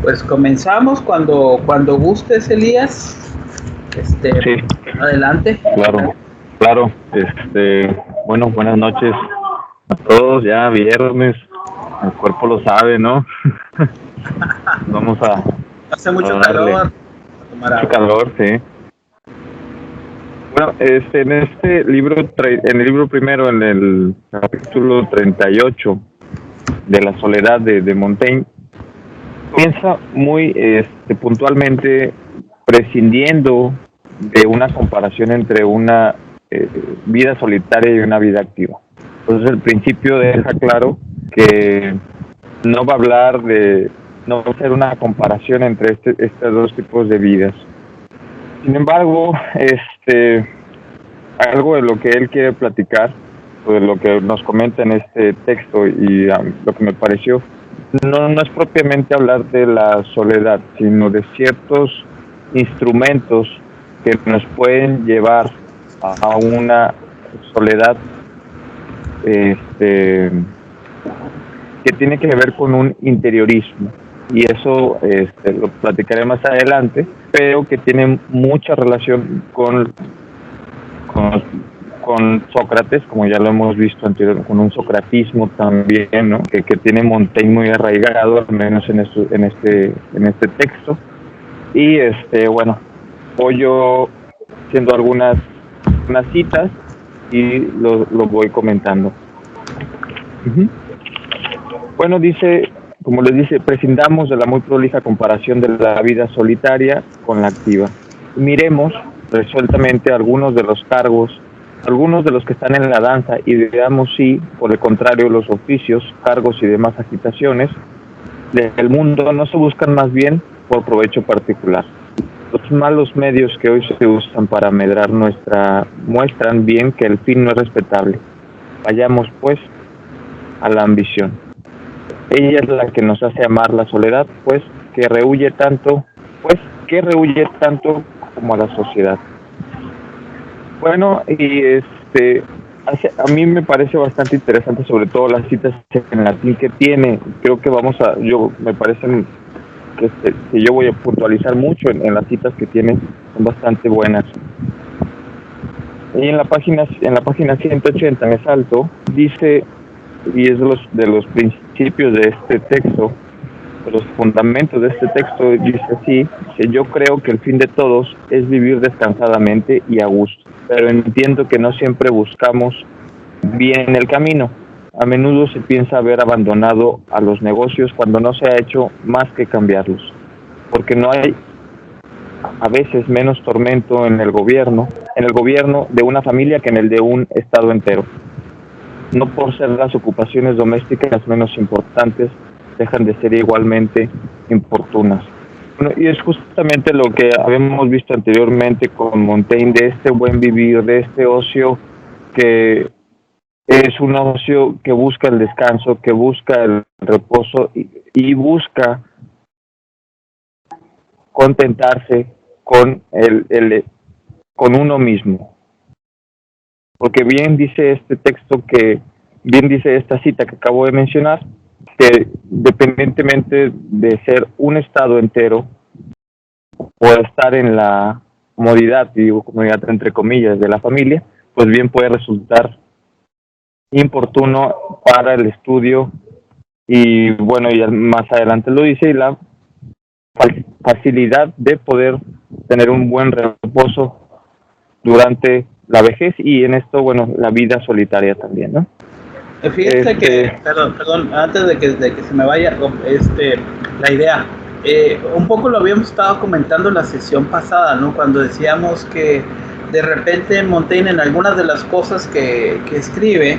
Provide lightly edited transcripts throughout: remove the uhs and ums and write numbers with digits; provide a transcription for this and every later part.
Pues comenzamos cuando gustes, Elías. Sí, Adelante. claro. Bueno, buenas noches a todos. Ya viernes, el cuerpo lo sabe, ¿no? Vamos a Hace mucho darle. calor. A tomar Mucho agua. calor, sí. Bueno, en este libro, en el libro primero, en el capítulo 38 de La soledad de Montaigne, comienza muy puntualmente prescindiendo de una comparación entre una vida solitaria y una vida activa. Entonces el principio deja claro que no va a hablar no va a hacer una comparación entre estos dos tipos de vidas. Sin embargo, algo de lo que él quiere platicar, o de lo que nos comenta en este texto y lo que me pareció, no es propiamente hablar de la soledad, sino de ciertos instrumentos que nos pueden llevar a una soledad que tiene que ver con un interiorismo, y eso lo platicaré más adelante, pero que tiene mucha relación con Sócrates, como ya lo hemos visto anteriormente, con un socratismo también, ¿no? que tiene Montaigne muy arraigado, al menos en este texto. Y bueno, voy yo haciendo unas citas y lo voy comentando. Uh-huh. Bueno, dice, como les dice, prescindamos de la muy prolija comparación de la vida solitaria con la activa. Miremos resueltamente algunos de los cargos, algunos de los que están en la danza, y veamos si, por el contrario, los oficios, cargos y demás agitaciones del mundo no se buscan más bien por provecho particular. Los malos medios que hoy se usan para medrar muestran bien que el fin no es respetable. Vayamos, pues, a la ambición. Ella es la que nos hace amar la soledad, pues, que rehuye tanto como a la sociedad. Bueno, y a mí me parece bastante interesante, sobre todo las citas en latín que tiene. Creo que me parecen que yo voy a puntualizar mucho en las citas que tiene, son bastante buenas. Y en la página 180, me salto, dice, y es de los principios de este texto, de los fundamentos de este texto, dice así, que yo creo que el fin de todos es vivir descansadamente y a gusto, pero entiendo que no siempre buscamos bien el camino. A menudo se piensa haber abandonado a los negocios cuando no se ha hecho más que cambiarlos, porque no hay a veces menos tormento en el gobierno de una familia que en el de un estado entero. No por ser las ocupaciones domésticas menos importantes, dejan de ser igualmente importunas. Bueno, y es justamente lo que habíamos visto anteriormente con Montaigne, de este buen vivir, de este ocio que es un ocio que busca el descanso, que busca el reposo y busca contentarse con con uno mismo. Porque bien dice esta cita que acabo de mencionar, que independientemente de ser un estado entero o estar en la comodidad, digo comodidad entre comillas, de la familia, pues bien puede resultar importuno para el estudio, y bueno, y más adelante lo dice, y la facilidad de poder tener un buen reposo durante la vejez, y en esto, bueno, la vida solitaria también, ¿no? Fíjate que, perdón, antes de que se me vaya la idea, un poco lo habíamos estado comentando en la sesión pasada, ¿no? Cuando decíamos que de repente Montaigne, en algunas de las cosas que escribe,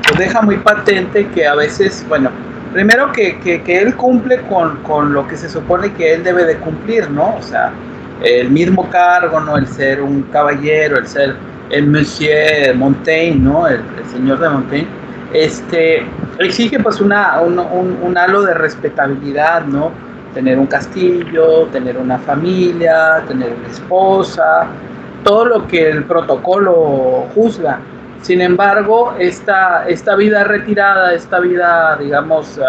pues deja muy patente que a veces, bueno, primero que él cumple con lo que se supone que él debe de cumplir, ¿no? O sea, el mismo cargo, ¿no? El ser un caballero, el ser el Monsieur Montaigne, ¿no? El señor de Montaigne. Exige pues un halo de respetabilidad, ¿no? Tener un castillo, tener una familia, tener una esposa, todo lo que el protocolo juzga. Sin embargo, esta vida retirada, esta vida, digamos,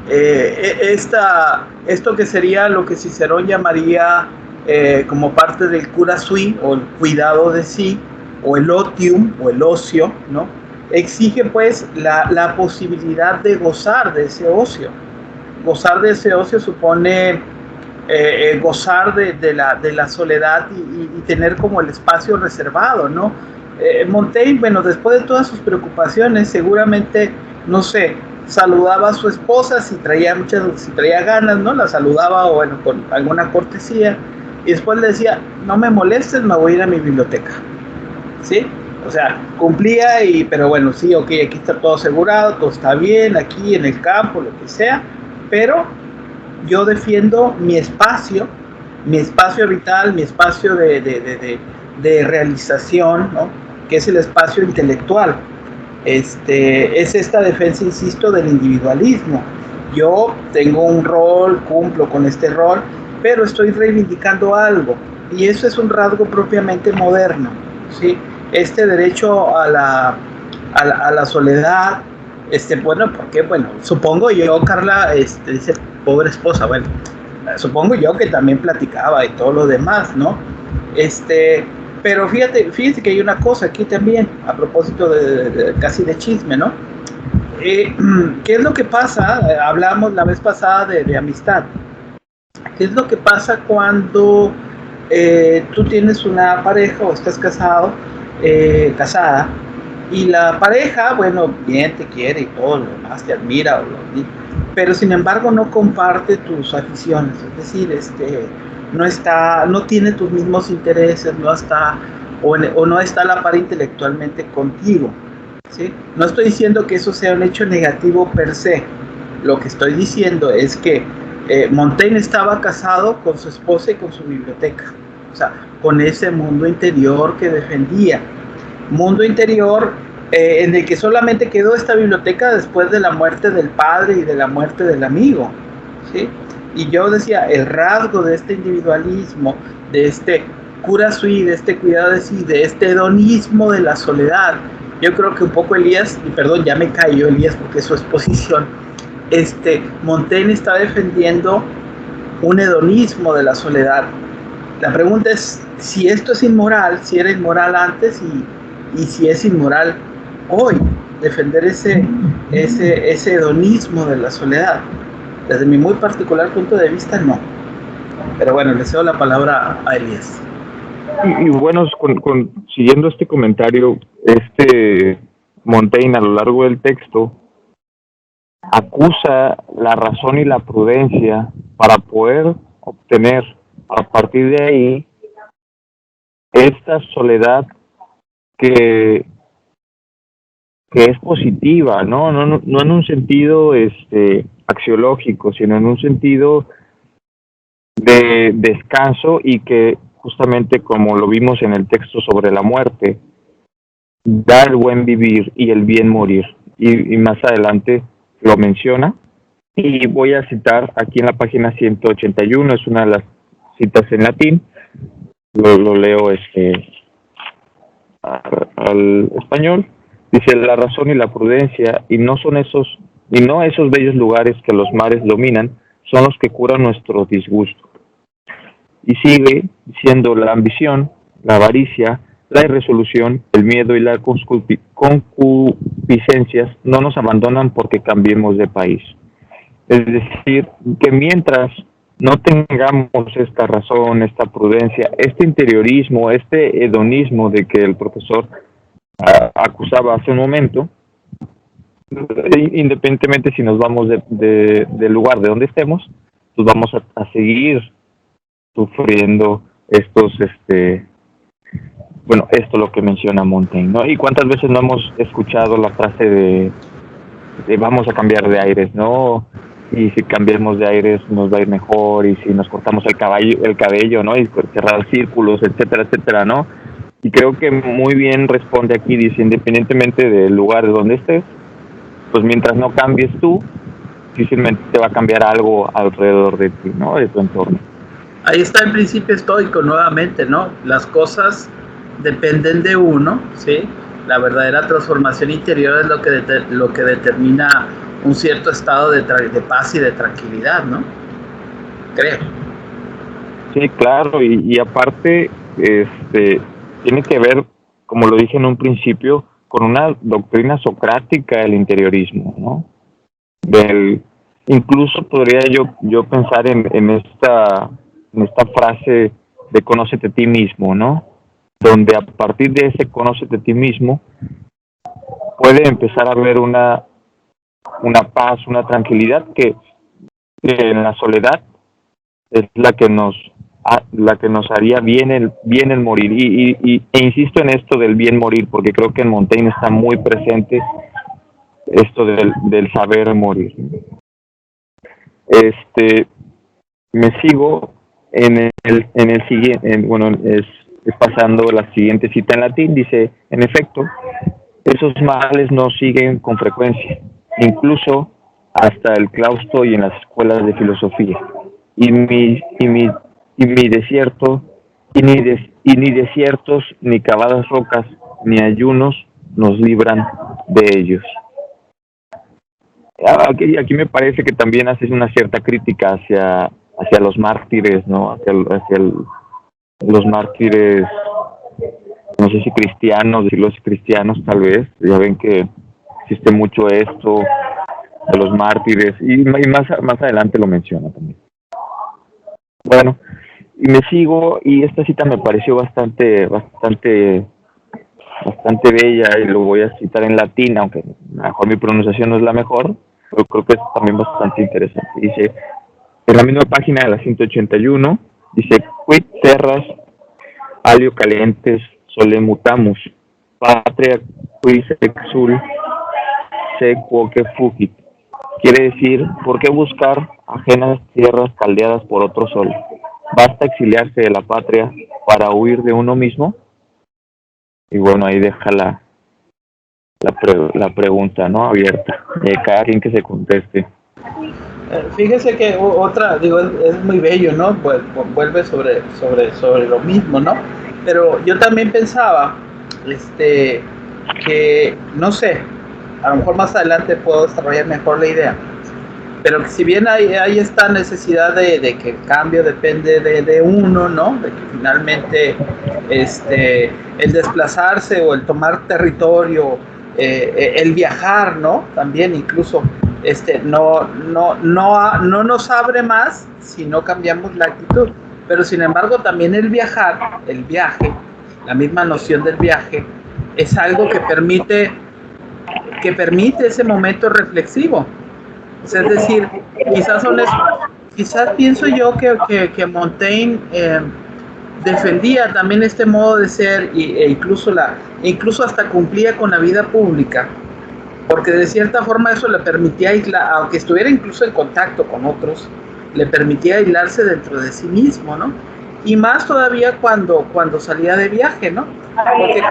esto que sería lo que Cicerón llamaría como parte del cura sui, o el cuidado de sí, o el otium, o el ocio, ¿no? Exige pues la posibilidad de gozar de ese ocio. Gozar de ese ocio supone gozar de la soledad y tener como el espacio reservado, ¿no? Montaigne, bueno, después de todas sus preocupaciones, seguramente, no sé, saludaba a su esposa si traía ganas, ¿no? La saludaba, o bueno, con alguna cortesía, y después le decía, no me molestes, me voy a ir a mi biblioteca, ¿sí? O sea, cumplía, pero bueno, sí, ok, aquí está todo asegurado, todo está bien, aquí en el campo, lo que sea, pero yo defiendo mi espacio vital, mi espacio de realización, ¿no? Que es el espacio intelectual. Es esta defensa, insisto, del individualismo. Yo tengo un rol, cumplo con este rol, pero estoy reivindicando algo, y eso es un rasgo propiamente moderno, ¿sí? Este derecho a la soledad, bueno, porque, bueno, supongo yo, Carla, dice, pobre esposa, bueno, supongo yo que también platicaba y todo lo demás, ¿no? Pero fíjate que hay una cosa aquí también, a propósito casi de chisme, ¿no? ¿Qué es lo que pasa? Hablamos la vez pasada de amistad. ¿Qué es lo que pasa cuando tú tienes una pareja o estás casada, y la pareja, bueno, bien te quiere y todo lo demás, te admira, pero sin embargo no comparte tus aficiones, es decir, no tiene tus mismos intereses, no está, o no está a la par intelectualmente contigo, ¿sí? No estoy diciendo que eso sea un hecho negativo per se, lo que estoy diciendo es que Montaigne estaba casado con su esposa y con su biblioteca, o sea, con ese mundo interior que defendía, mundo interior en el que solamente quedó esta biblioteca después de la muerte del padre y de la muerte del amigo, ¿sí? Y yo decía, el rasgo de este individualismo, de este cura sui, de este cuidado de sí, de este hedonismo de la soledad, yo creo que un poco Elías, y perdón, ya me cayó Elías porque es su exposición, Montaigne está defendiendo un hedonismo de la soledad. La pregunta es si esto es inmoral, si era inmoral antes y si es inmoral hoy, defender ese hedonismo de la soledad. Desde mi muy particular punto de vista, no. Pero bueno, le cedo la palabra a Elías. Y bueno, siguiendo este comentario, Montaigne a lo largo del texto acusa la razón y la prudencia para poder obtener a partir de ahí esta soledad que es positiva, no en un sentido axiológico, sino en un sentido de descanso, y que justamente, como lo vimos en el texto sobre la muerte, da el buen vivir y el bien morir, y más adelante lo menciona, y voy a citar aquí en la página 181, es una de las citas en latín, lo leo al español. Dice: la razón y la prudencia, y no esos bellos lugares que los mares dominan, son los que curan nuestro disgusto. Y sigue diciendo: la ambición, la avaricia, la irresolución, el miedo y las concupiscencias no nos abandonan porque cambiemos de país. Es decir, que mientras no tengamos esta razón, esta prudencia, este interiorismo, este hedonismo de que el profesor acusaba hace un momento, independientemente si nos vamos del lugar de donde estemos, pues vamos a seguir sufriendo esto es lo que menciona Montaigne, ¿no? Y cuántas veces no hemos escuchado la frase de vamos a cambiar de aires, ¿no? Y si cambiamos de aires nos va a ir mejor, y si nos cortamos el cabello, ¿no? Y cerrar círculos, etcétera, etcétera, ¿no? Y creo que muy bien responde aquí, dice: independientemente del lugar de donde estés, pues mientras no cambies tú, difícilmente te va a cambiar algo alrededor de ti, ¿no? De tu entorno. Ahí está el principio estoico nuevamente, ¿no? Las cosas dependen de uno, ¿sí? La verdadera transformación interior es lo que determina un cierto estado de paz y de tranquilidad, ¿no? Creo. Sí, claro, y aparte, tiene que ver, como lo dije en un principio, con una doctrina socrática del interiorismo, ¿no? Incluso podría yo pensar en esta frase de conócete a ti mismo, ¿no? Donde a partir de ese conócete a ti mismo puede empezar a haber una paz, una tranquilidad que en la soledad es la que nos haría bien el morir, e insisto en esto del bien morir, porque creo que en Montaigne está muy presente esto del saber morir. Me sigo en el siguiente, bueno, es pasando la siguiente cita en latín. Dice: en efecto, esos males nos siguen con frecuencia, incluso hasta el claustro y en las escuelas de filosofía. Y ni desiertos, ni cavadas rocas, ni ayunos nos libran de ellos. Aquí me parece que también haces una cierta crítica hacia los mártires, ¿no? Hacia los mártires, no sé si cristianos, decirlo así, cristianos tal vez. Ya ven que existe mucho esto de los mártires, y más adelante lo menciona también. Bueno, y me sigo, y esta cita me pareció bastante bella, y lo voy a citar en latín, aunque a lo mejor mi pronunciación no es la mejor, pero creo que es también bastante interesante. Dice, en la misma página de la 181, dice: quid terras alio calientes solemutamus, patria quis exul se quoque fugit. Quiere decir, ¿por qué buscar ajenas tierras caldeadas por otro sol? ¿Basta exiliarse de la patria para huir de uno mismo? Y bueno, ahí deja la pregunta, ¿no? Abierta. Cada quien que se conteste. Fíjese que otra, digo, es muy bello, ¿no? Pues vuelve sobre lo mismo, ¿no? Pero yo también pensaba, que, no sé, a lo mejor más adelante puedo desarrollar mejor la idea, pero que si bien hay esta necesidad de que el cambio depende de uno, ¿no? De que finalmente el desplazarse o el tomar territorio, el viajar, ¿no? También incluso no nos abre más si no cambiamos la actitud. Pero sin embargo también el viaje, la misma noción del viaje, es algo que permite ese momento reflexivo. Es decir, quizás pienso yo que Montaigne defendía también este modo de ser, e incluso hasta cumplía con la vida pública, porque de cierta forma eso le permitía aislar, aunque estuviera incluso en contacto con otros, le permitía aislarse dentro de sí mismo, ¿no? Y más todavía cuando salía de viaje, ¿no? Porque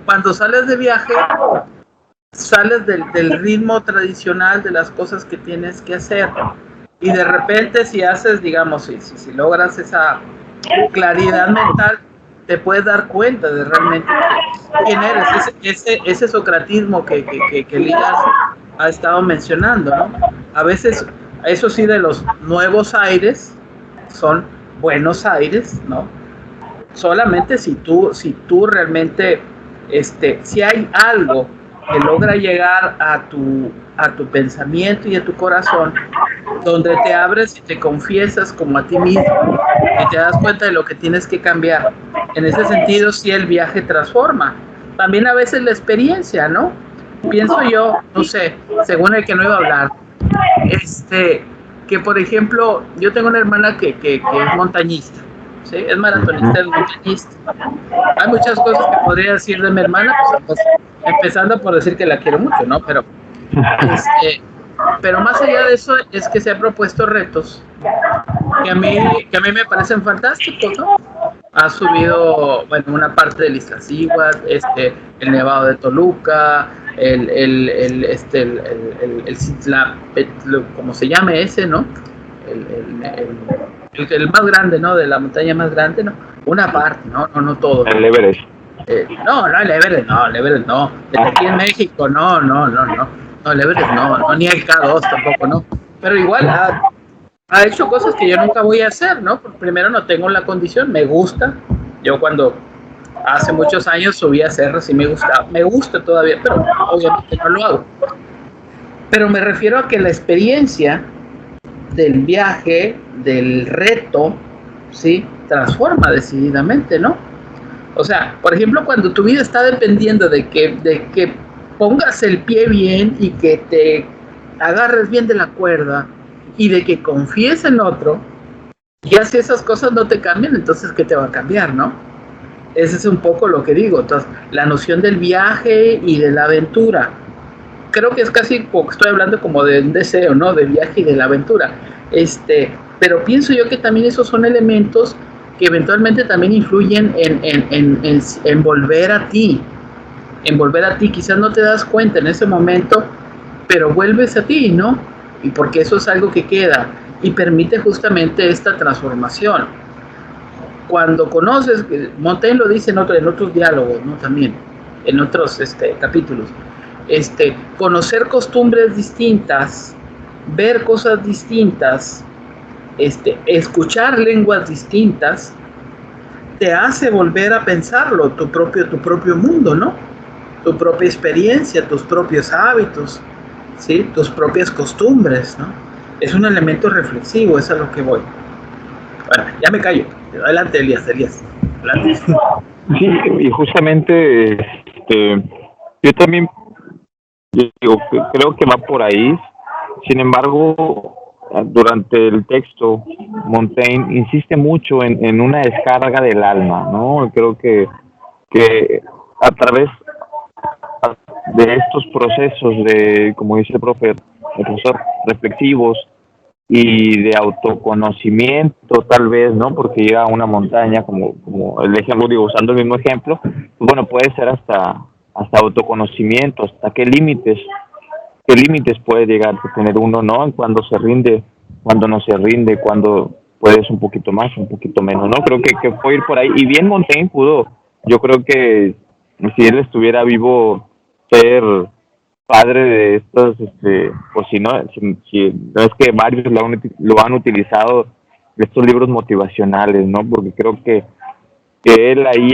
cuando sales de viaje, sales del ritmo tradicional de las cosas que tienes que hacer, y de repente si haces, digamos, si logras esa claridad mental, te puedes dar cuenta de realmente quién eres, ese socratismo que Ligas ha estado mencionando, ¿no? A veces, eso sí, de los nuevos aires son buenos aires, ¿no? Solamente si tú realmente, si hay algo que logra llegar a tu pensamiento y a tu corazón, donde te abres y te confiesas como a ti mismo y te das cuenta de lo que tienes que cambiar. En ese sentido, sí, el viaje transforma. También a veces la experiencia, ¿no? Pienso yo, no sé, según el que no iba a hablar, que por ejemplo, yo tengo una hermana que es montañista, ¿sí? Es maratonista, es montañista. Hay muchas cosas que podría decir de mi hermana, pues, empezando por decir que la quiero mucho, ¿no? Pero más allá de eso, es que se ha propuesto retos que a mí me parecen fantásticos, ¿no? Ha subido, bueno, una parte del Iztaccíhuatl, el Nevado de Toluca, el como se llame ese, ¿no? El más grande, ¿no? De la montaña más grande, ¿no? Una parte, no todo. El Everest. El Everest no. Desde aquí en México, no. No, el Everest no, ni el K2 tampoco, ¿no? Pero igual ha hecho cosas que yo nunca voy a hacer, ¿no? Primero no tengo la condición, me gusta. Yo cuando hace muchos años subí a cerros y me gusta todavía, pero obviamente no lo hago. Pero me refiero a que la experiencia del viaje, del reto, ¿sí? Transforma decididamente, ¿no? O sea, por ejemplo, cuando tu vida está dependiendo de que pongas el pie bien y que te agarres bien de la cuerda y de que confíes en otro, ya si esas cosas no te cambian, entonces ¿qué te va a cambiar, no? Ese es un poco lo que digo. Entonces, la noción del viaje y de la aventura, creo que es casi como que estoy hablando como de un deseo, ¿no? De viaje y de la aventura. Pero pienso yo que también esos son elementos que eventualmente también influyen en volver a ti. En volver a ti. Quizás no te das cuenta en ese momento, pero vuelves a ti, ¿no? Y porque eso es algo que queda y permite justamente esta transformación. Cuando conoces, Montaigne lo dice en otros diálogos, ¿no? También, en otros capítulos. Conocer costumbres distintas, ver cosas distintas, escuchar lenguas distintas, te hace volver a pensarlo, tu propio mundo, ¿no? Tu propia experiencia, tus propios hábitos, ¿sí? Tus propias costumbres, ¿no? Es un elemento reflexivo, es a lo que voy. Bueno, ya me callo. Adelante, Elías. Adelante. Sí, y justamente yo también digo, creo que va por ahí. Sin embargo, durante el texto, Montaigne insiste mucho en una descarga del alma, ¿no? Creo que a través de estos procesos de, como dice el profesor, reflexivos y de autoconocimiento, tal vez, ¿no? Porque llega a una montaña, como el ejemplo, digo, usando el mismo ejemplo, pues bueno, puede ser hasta autoconocimiento, hasta qué límites puede llegar a tener uno, ¿no? Cuando se rinde, cuando no se rinde, cuando puedes un poquito más, un poquito menos, ¿no? Creo que puede ir por ahí. Y bien Montaigne pudo, yo creo que si él estuviera vivo, ser padre de estos, pues si no es que varios lo han utilizado, estos libros motivacionales, ¿no? Porque creo que él ahí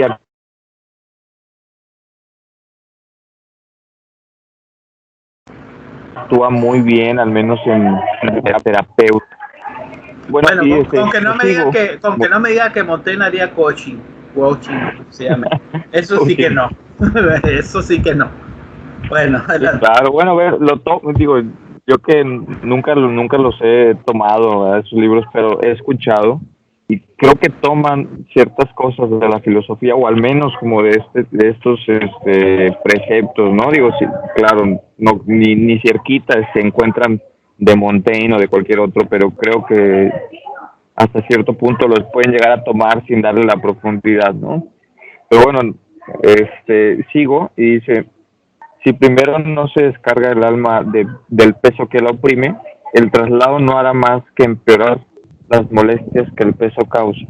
actúa muy bien, al menos en terapeuta. Bueno, con que no me diga que Montaigne haría coaching, se llama. Eso sí que no. Eso sí que no. Bueno, adelante. Claro, bueno, a ver, digo, yo que nunca los he tomado, ¿verdad? Esos libros, pero he escuchado y creo que toman ciertas cosas de la filosofía, o al menos como de estos preceptos, ¿no? Digo, sí, claro, no ni cerquita se encuentran de Montaigne o de cualquier otro, pero creo que hasta cierto punto los pueden llegar a tomar sin darle la profundidad, ¿no? Pero bueno, sigo y dice: si primero no se descarga el alma del peso que la oprime, el traslado no hará más que empeorar las molestias que el peso causa.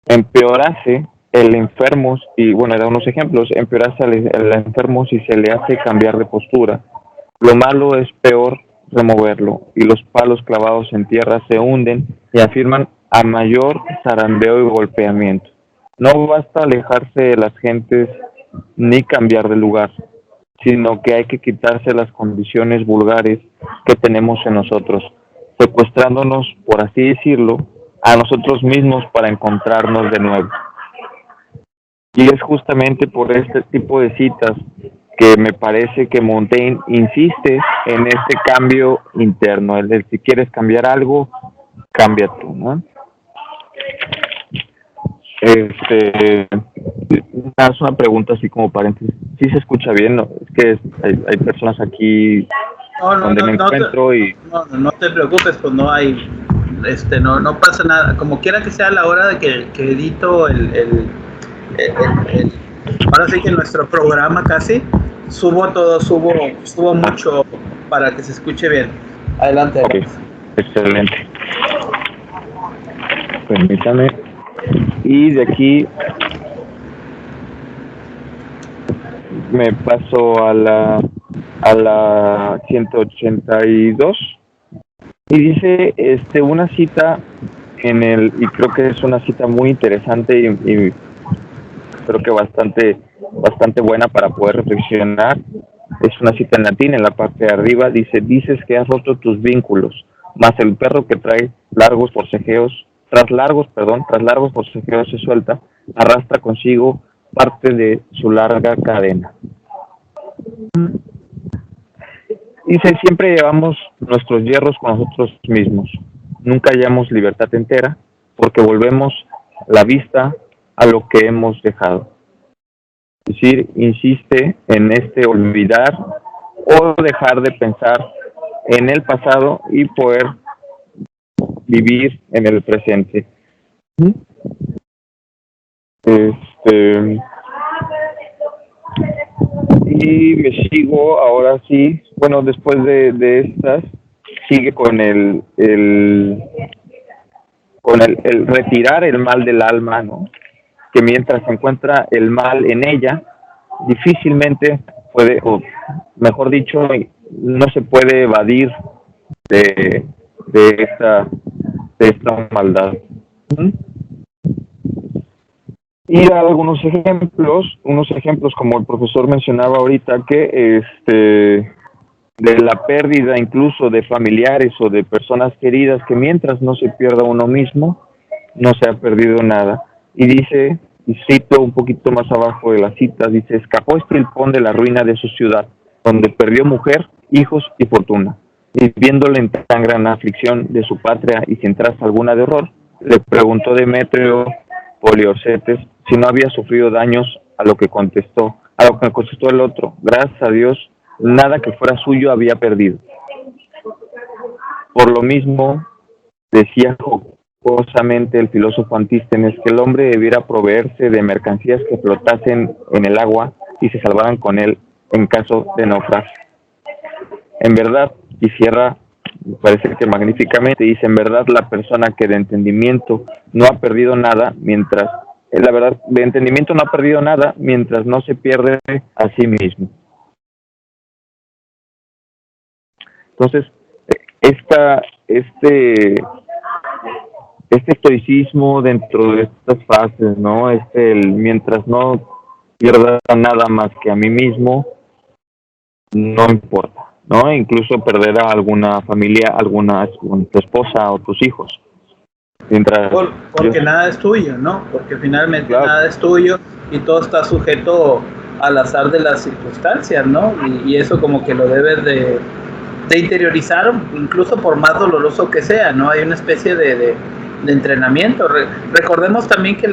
Empeorase el enfermo, y bueno, da unos ejemplos, empeorase el enfermo si se le hace cambiar de postura. Lo malo es peor removerlo, y los palos clavados en tierra se hunden y afirman a mayor zarandeo y golpeamiento. No basta alejarse de las gentes ni cambiar de lugar, sino que hay que quitarse las condiciones vulgares que tenemos en nosotros, secuestrándonos, por así decirlo, a nosotros mismos para encontrarnos de nuevo. Y es justamente por este tipo de citas que me parece que Montaigne insiste en este cambio interno, el de si quieres cambiar algo, cambia tú, ¿no? Es una pregunta así como paréntesis. ¿Sí se escucha bien? ¿No? Es que hay personas aquí donde me encuentro y... No te preocupes, pues no hay... no pasa nada. Como quiera que sea la hora de que edito ahora sí que nuestro programa casi, subo mucho para que se escuche bien. Adelante. Okay. Excelente. Permítame. Y de aquí me paso a la a la 182 y dice una cita y creo que es una cita muy interesante y creo que bastante buena para poder reflexionar. Es una cita en latín, en la parte de arriba dice: dices que has roto tus vínculos, mas el perro que tras largos forcejeos se suelta, arrastra consigo parte de su larga cadena. Dice: siempre llevamos nuestros hierros con nosotros mismos, nunca hallamos libertad entera, porque volvemos la vista a lo que hemos dejado. Es decir, insiste en olvidar o dejar de pensar en el pasado y poder vivir en el presente. Y me sigo ahora sí, bueno, después de estas, sigue con el retirar el mal del alma, ¿no? Que mientras se encuentra el mal en ella, difícilmente puede, o mejor dicho, no se puede evadir de esta maldad. Y da algunos ejemplos como el profesor mencionaba ahorita, que de la pérdida incluso de familiares o de personas queridas, que mientras no se pierda uno mismo, no se ha perdido nada. Y dice, y cito un poquito más abajo de la cita, dice: escapó Estilpón de la ruina de su ciudad, donde perdió mujer, hijos y fortuna. Y viéndole en tan gran aflicción de su patria y sin traza alguna de horror, le preguntó Demetrio Poliorcetes si no había sufrido daños, a lo que contestó el otro: gracias a Dios, nada que fuera suyo había perdido. Por lo mismo, decía jocosamente el filósofo Antístenes que el hombre debiera proveerse de mercancías que flotasen en el agua y se salvaran con él en caso de naufragio. En verdad, y cierra, me parece que magníficamente, dice: en verdad, la persona que de entendimiento no ha perdido nada mientras no se pierde a sí mismo. Entonces, este estoicismo dentro de estas frases, ¿no? Mientras no pierda nada más que a mí mismo, no importa, ¿no? Incluso perder a alguna familia, tu esposa o tus hijos. Porque nada es tuyo, ¿no? Porque finalmente nada es tuyo y todo está sujeto al azar de las circunstancias, ¿no? Y eso como que lo debes de interiorizar, incluso por más doloroso que sea, ¿no? Hay una especie de entrenamiento. Recordemos también que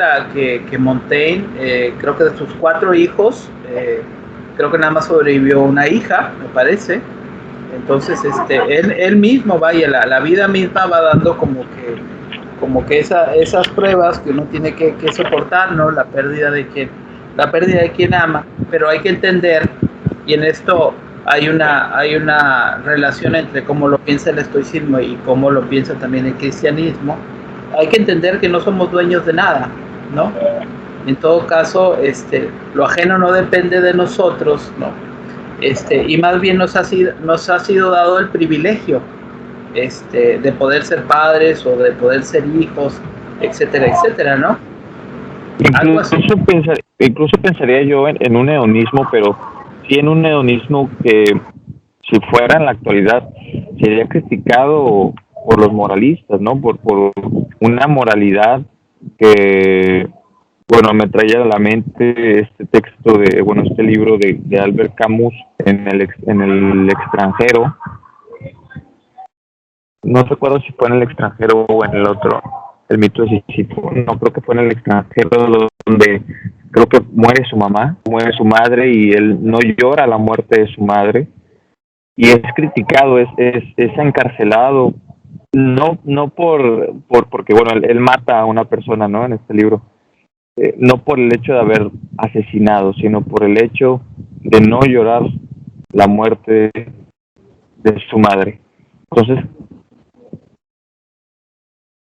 Montaigne, creo que de sus 4 hijos, creo que nada más sobrevivió una hija, me parece. Entonces, él mismo, vaya, la vida misma va dando como que esas pruebas que uno tiene que soportar, ¿no? La pérdida de quien ama, pero hay que entender, y en esto hay una relación entre cómo lo piensa el estoicismo y cómo lo piensa también el cristianismo. Hay que entender que no somos dueños de nada, ¿no? En todo caso, lo ajeno no depende de nosotros, ¿no? Y más bien nos ha sido dado el privilegio de poder ser padres o de poder ser hijos, etcétera, etcétera, ¿no? Incluso pensaría yo en un hedonismo, pero sí en un hedonismo que, si fuera en la actualidad, sería criticado por los moralistas, ¿no? Por una moralidad que, bueno, me traía a la mente este libro de Albert Camus, en el extranjero. No recuerdo si fue en el extranjero o en el otro, el mito de Sísifo. No, creo que fue en el extranjero, donde creo que muere su madre, y él no llora la muerte de su madre, y es criticado, es encarcelado, no porque bueno, él mata a una persona, ¿no? En este libro, no por el hecho de haber asesinado, sino por el hecho de no llorar la muerte de su madre.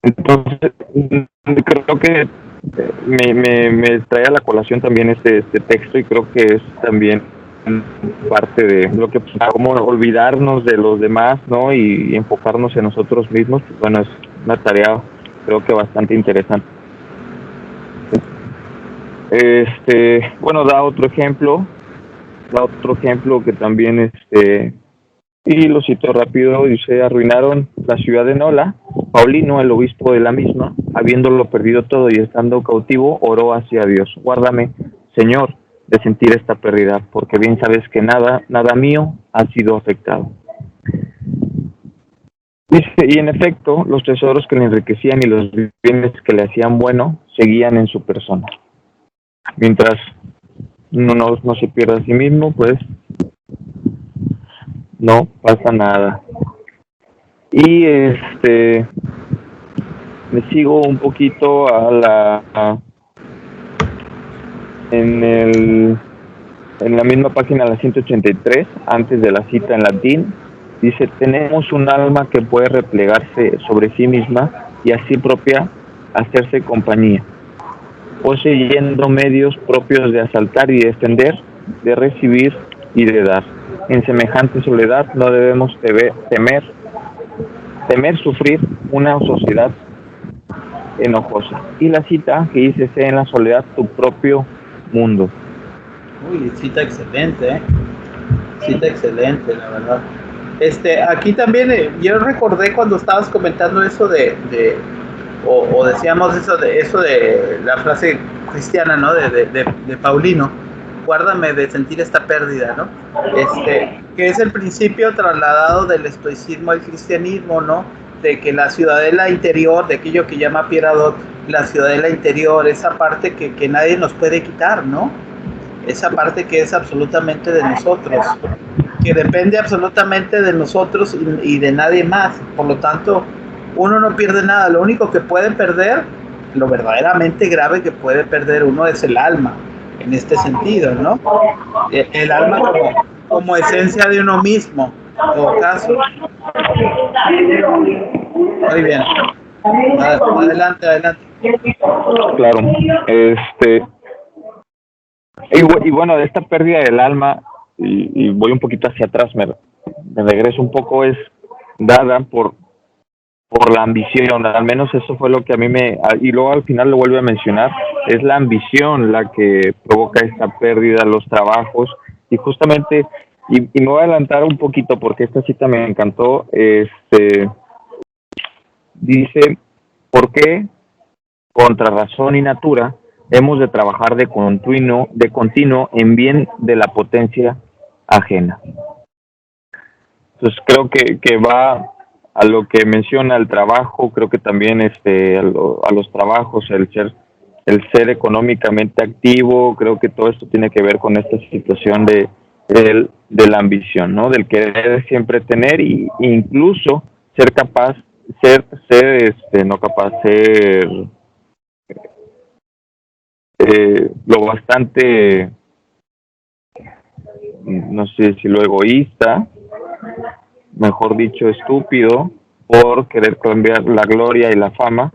Entonces creo que me trae a la colación también este texto, y creo que es también parte de lo que, como olvidarnos de los demás, ¿no? Y enfocarnos en nosotros mismos, pues, bueno, es una tarea creo que bastante interesante. Bueno, da otro ejemplo que también, y lo cito rápido, dice: arruinaron la ciudad de Nola. Paulino, el obispo de la misma, habiéndolo perdido todo y estando cautivo, oró hacia Dios: guárdame, Señor, de sentir esta pérdida, porque bien sabes que nada mío ha sido afectado. Dice: y en efecto, los tesoros que le enriquecían y los bienes que le hacían bueno, seguían en su persona. Mientras no se pierda a sí mismo, pues no pasa nada. Y me sigo un poquito en la misma página, la 183, antes de la cita en latín, dice: tenemos un alma que puede replegarse sobre sí misma y así propia hacerse compañía, poseyendo medios propios de asaltar y defender, de recibir y de dar. En semejante soledad no debemos temer sufrir una sociedad enojosa. Y la cita que dice: sé en la soledad tu propio mundo. Uy, cita excelente, cita excelente, la verdad. Aquí también yo recordé cuando estabas comentando eso o decíamos eso de la frase cristiana, ¿no? De Paulino: guárdame de sentir esta pérdida, ¿no? Que es el principio trasladado del estoicismo al cristianismo, ¿no? De que la ciudadela interior, de aquello que llama Pierre Hadot, la ciudadela interior, esa parte que nadie nos puede quitar, ¿no? Esa parte que es absolutamente de nosotros, que depende absolutamente de nosotros y de nadie más. Por lo tanto, uno no pierde nada. Lo único que puede perder, lo verdaderamente grave que puede perder uno, es el alma, en este sentido, ¿no? El alma como esencia de uno mismo, en todo caso. Muy bien. Adelante. Claro. Y bueno, de esta pérdida del alma, y voy un poquito hacia atrás, me regreso un poco, es dada por la ambición. Al menos eso fue lo que a mí y luego al final lo vuelve a mencionar: es la ambición la que provoca esta pérdida, los trabajos. Y justamente, y me voy a adelantar un poquito porque esta cita me encantó. Dice: ¿por qué, contra razón y natura, hemos de trabajar de continuo en bien de la potencia ajena? Entonces creo que va a lo que menciona el trabajo. Creo que también a los trabajos, el ser económicamente activo. Creo que todo esto tiene que ver con esta situación de la ambición, ¿no? Del querer siempre tener, y incluso ser capaz, lo bastante, no sé si lo egoísta, mejor dicho, estúpido, por querer cambiar la gloria y la fama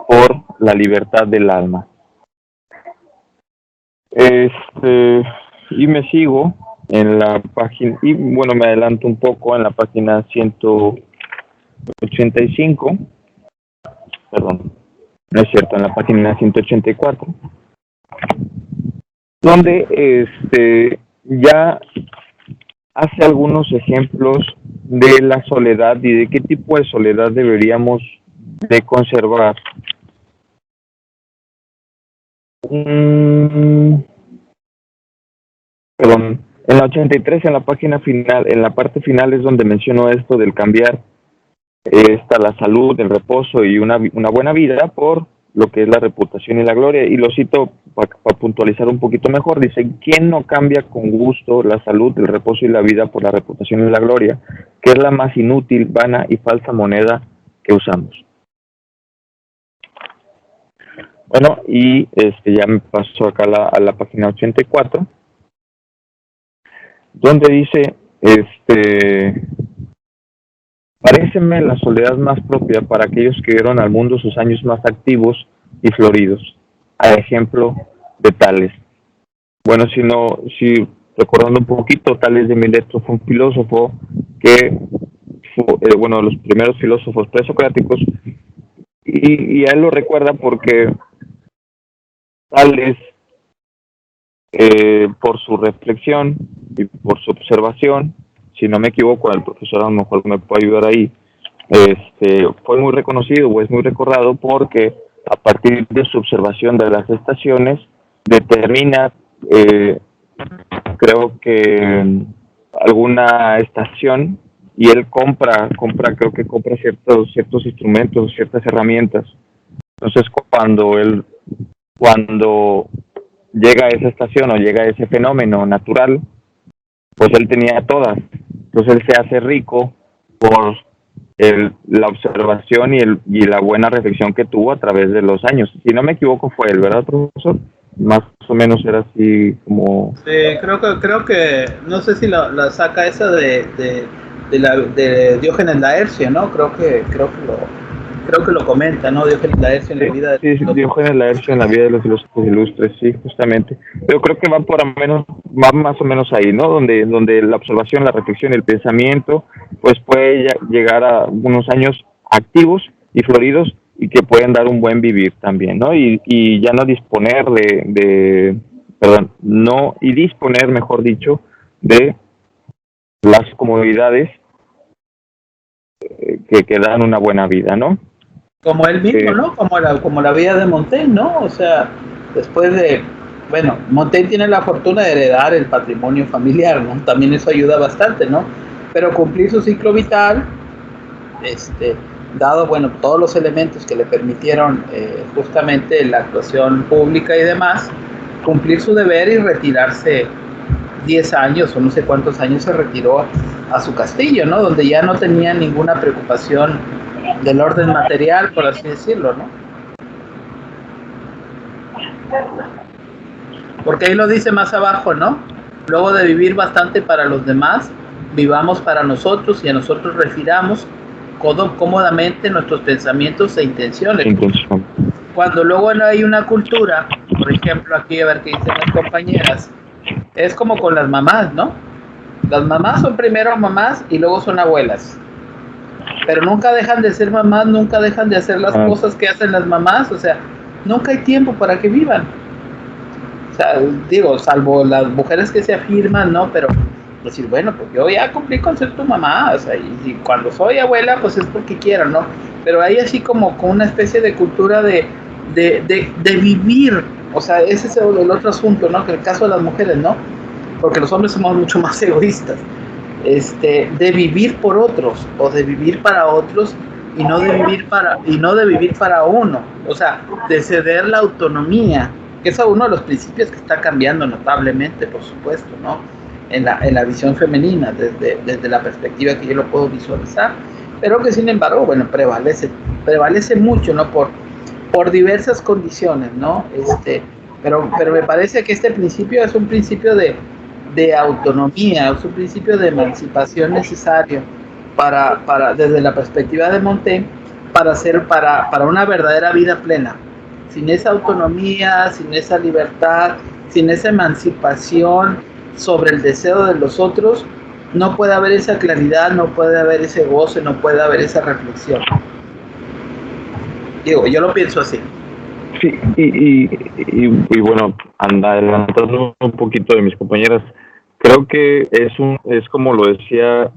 por la libertad del alma. Y me sigo en la página, y bueno, me adelanto un poco en la página 185, perdón, no es cierto, en la página 184, donde ya hace algunos ejemplos de la soledad y de qué tipo de soledad deberíamos de conservar. Perdón, en la 83, en la página final, en la parte final, es donde menciono esto del cambiar la salud, el reposo y una buena vida por lo que es la reputación y la gloria. Y lo cito para puntualizar un poquito mejor. Dice: ¿quién no cambia con gusto la salud, el reposo y la vida por la reputación y la gloria, que es la más inútil, vana y falsa moneda que usamos? Bueno, y ya me paso acá a la página 84, donde dice: paréceme la soledad más propia para aquellos que dieron al mundo sus años más activos y floridos, a ejemplo de tales. Bueno, si recordando un poquito, Tales de Mileto fue un filósofo que fue de los primeros filósofos presocráticos, y a él lo recuerda porque Tales, por su reflexión y por su observación, si no me equivoco, el profesor a lo mejor me puede ayudar ahí, fue muy reconocido o es muy recordado porque a partir de su observación de las estaciones determina, creo que alguna estación, y él creo que compra ciertos instrumentos, ciertas herramientas. Entonces cuando llega a esa estación o llega a ese fenómeno natural, pues él tenía todas. Entonces él se hace rico por la observación y la buena reflexión que tuvo a través de los años. Si no me equivoco fue él, ¿verdad, profesor? Más o menos era así como... Sí, creo que no sé si la saca esa de Diógenes Laercio, ¿no? Creo que lo comenta, ¿no? Diógenes Laercio en la vida de sí, Diógenes Laercio en la vida de los filósofos ilustres, sí, justamente. Pero creo que va más o menos ahí, ¿no? Donde la observación, la reflexión y el pensamiento, pues puede llegar a unos años activos y floridos y que pueden dar un buen vivir también, ¿no? Y ya no disponer disponer, mejor dicho, de las comodidades que dan una buena vida, ¿no? Como él mismo, ¿no? Como la vida de Montaigne, ¿no? O sea, después de... Bueno, Montaigne tiene la fortuna de heredar el patrimonio familiar, ¿no? También eso ayuda bastante, ¿no? Pero cumplir su ciclo vital, dado, todos los elementos que le permitieron justamente la actuación pública y demás, cumplir su deber y retirarse 10 años o no sé cuántos años se retiró a su castillo, ¿no? Donde ya no tenía ninguna preocupación del orden material, por así decirlo, ¿no? Porque ahí lo dice más abajo, ¿no? Luego de vivir bastante para los demás, vivamos para nosotros y a nosotros refiramos cómodamente nuestros pensamientos e intenciones. Cuando luego no hay una cultura, por ejemplo, aquí a ver qué dicen las compañeras, es como con las mamás, ¿no? Las mamás son primero mamás y luego son abuelas. Pero nunca dejan de ser mamás, nunca dejan de hacer las cosas que hacen las mamás, o sea, nunca hay tiempo para que vivan. O sea, digo, salvo las mujeres que se afirman, ¿no? Pero decir, bueno, pues yo ya cumplí con ser tu mamá, o sea, y cuando soy abuela, pues es porque quiero, ¿no? Pero hay así como con una especie de cultura de vivir, o sea, ese es el otro asunto, ¿no? Que el caso de las mujeres, ¿no? Porque los hombres somos mucho más egoístas. De vivir por otros o de vivir para otros y no de vivir para uno, o sea, de ceder la autonomía, que es uno de los principios que está cambiando notablemente, por supuesto, ¿no? En la visión femenina, desde la perspectiva que yo lo puedo visualizar, pero que sin embargo, prevalece mucho, ¿no? Por diversas condiciones, ¿no? Pero me parece que este principio es un principio de autonomía, es un principio de emancipación necesario para desde la perspectiva de Montaigne para una verdadera vida plena. Sin esa autonomía, sin esa libertad, sin esa emancipación sobre el deseo de los otros, no puede haber esa claridad, no puede haber ese goce, no puede haber esa reflexión. Digo, yo lo pienso así. Sí, y bueno, adelantando un poquito de mis compañeras, creo que es como lo decía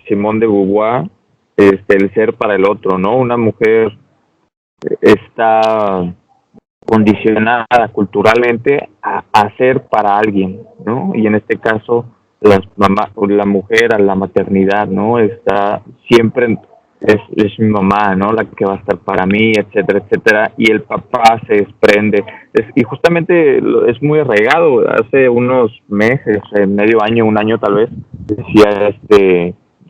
Simone de Beauvoir, el ser para el otro, ¿no? Una mujer está condicionada culturalmente a ser para alguien, ¿no? Y en este caso la mujer a la maternidad, ¿no? Está siempre es mi mamá, ¿no? La que va a estar para mí, etcétera, etcétera. Y el papá se desprende. Y justamente es muy arraigado. Hace unos meses, medio año, un año tal vez, decía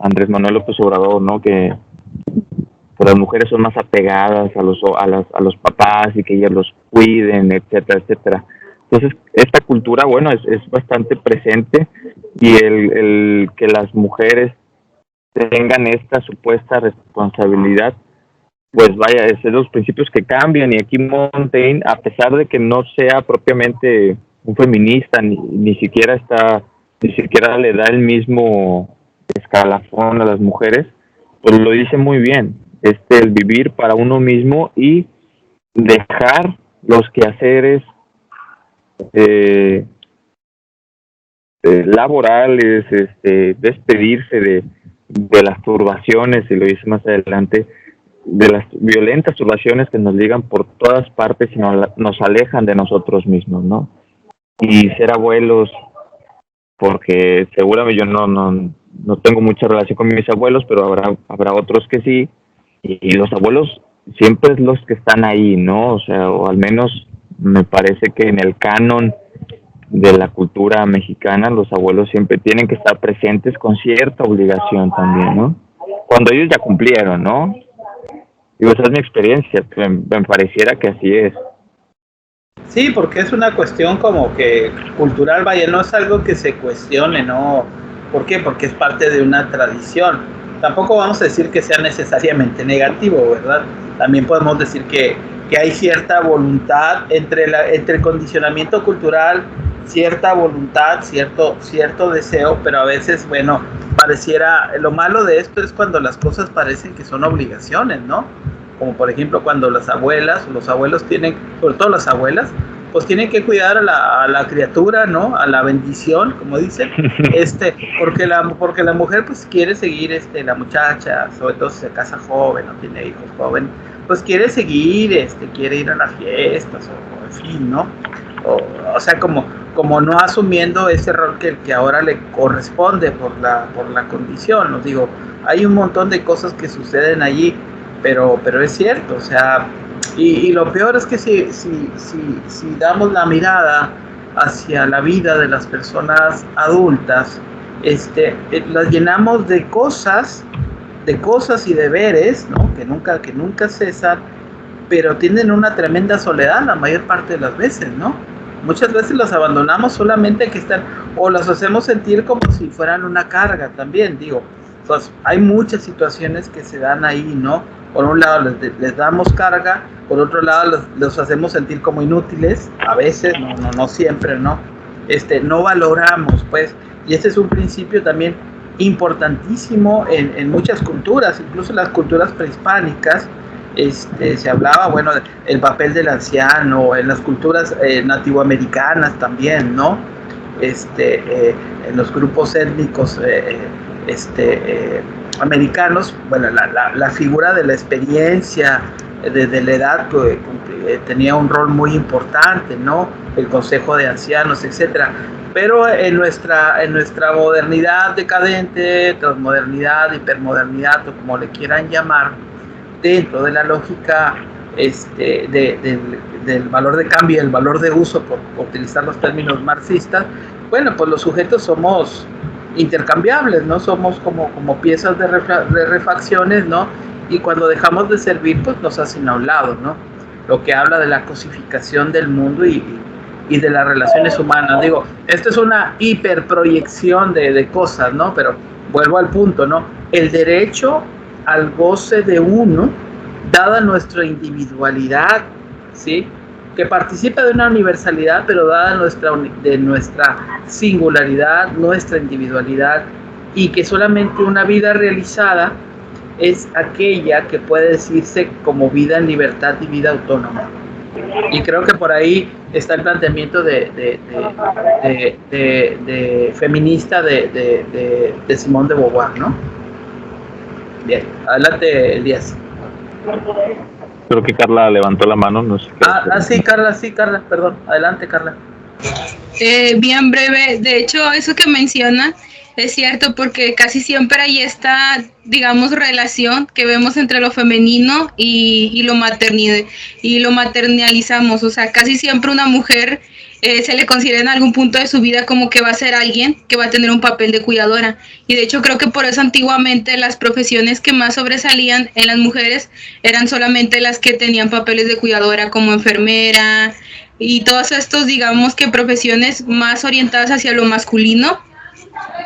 Andrés Manuel López Obrador, ¿no? Que pues las mujeres son más apegadas a los papás y que ellas los cuiden, etcétera, etcétera. Entonces, esta cultura, bueno, es bastante presente, y el que las mujeres tengan esta supuesta responsabilidad, pues vaya, es de los principios que cambian. Y aquí Montaigne, a pesar de que no sea propiamente un feminista, ni siquiera le da el mismo escalafón a las mujeres, pues lo dice muy bien, el vivir para uno mismo y dejar los quehaceres laborales, despedirse de las turbaciones, y lo dice más adelante, de las violentas turbaciones que nos ligan por todas partes y nos alejan de nosotros mismos, ¿no? Y ser abuelos, porque seguramente yo no tengo mucha relación con mis abuelos, pero habrá otros que sí, y los abuelos siempre es los que están ahí, ¿no? O sea, o al menos me parece que en el canon de la cultura mexicana los abuelos siempre tienen que estar presentes con cierta obligación también, ¿no? Cuando ellos ya cumplieron, ¿no? Digo, esa es mi experiencia, me pareciera que así es. Sí, porque es una cuestión como que cultural, vaya, no es algo que se cuestione, ¿no? ¿Por qué? Porque es parte de una tradición. Tampoco vamos a decir que sea necesariamente negativo, ¿verdad? También podemos decir que hay cierta voluntad entre el condicionamiento cultural, cierta voluntad, cierto deseo, pero a veces, bueno, pareciera, lo malo de esto es cuando las cosas parecen que son obligaciones, ¿no? Como por ejemplo cuando las abuelas o los abuelos tienen, sobre todo las abuelas, pues tienen que cuidar a la criatura, ¿no? A la bendición, como dicen, porque la mujer pues quiere seguir, la muchacha, sobre todo si se casa joven o tiene hijos joven, pues quiere seguir, quiere ir a las fiestas o en fin, ¿no? O sea, como no asumiendo ese rol que ahora le corresponde por la condición, os digo, hay un montón de cosas que suceden allí, pero es cierto, o sea, y lo peor es que si damos la mirada hacia la vida de las personas adultas, las llenamos de cosas y deberes, ¿no? que nunca cesan, pero tienen una tremenda soledad la mayor parte de las veces, ¿no? Muchas veces las abandonamos solamente que están, o las hacemos sentir como si fueran una carga también, digo. Pues hay muchas situaciones que se dan ahí, ¿no? Por un lado les damos carga, por otro lado los hacemos sentir como inútiles, a veces, no siempre, ¿no? No valoramos, pues, y ese es un principio también importantísimo en muchas culturas, incluso en las culturas prehispánicas, se hablaba, bueno, el papel del anciano, en las culturas nativoamericanas también, ¿no? En los grupos étnicos americanos, bueno, la figura de la experiencia, de la edad, tenía un rol muy importante, ¿no? El consejo de ancianos, etcétera. Pero en nuestra modernidad decadente, transmodernidad, hipermodernidad, o como le quieran llamar, dentro de la lógica del valor de cambio y el valor de uso, por utilizar los términos marxistas, bueno, pues los sujetos somos intercambiables, ¿no? Somos como piezas de refacciones, ¿no? Y cuando dejamos de servir, pues nos hacen a un lado, ¿no? Lo que habla de la cosificación del mundo y de las relaciones humanas. Digo, esto es una hiperproyección de cosas, ¿no? Pero vuelvo al punto, ¿no? El derecho al goce de uno, dada nuestra individualidad, ¿sí? Que participa de una universalidad, pero dada de nuestra singularidad, nuestra individualidad, y que solamente una vida realizada es aquella que puede decirse como vida en libertad y vida autónoma. Y creo que por ahí está el planteamiento de feminista de Simone de Beauvoir, ¿no? Bien, adelante, Elías. Creo que Carla levantó la mano, no sé. Sí, Carla, perdón. Adelante, Carla. Bien breve, de hecho, eso que menciona es cierto, porque casi siempre hay esta, digamos, relación que vemos entre lo femenino y lo maternalizamos. O sea, casi siempre una mujer se le considera en algún punto de su vida como que va a ser alguien que va a tener un papel de cuidadora. Y de hecho creo que por eso antiguamente las profesiones que más sobresalían en las mujeres eran solamente las que tenían papeles de cuidadora, como enfermera y todos estos, digamos, que profesiones más orientadas hacia lo masculino,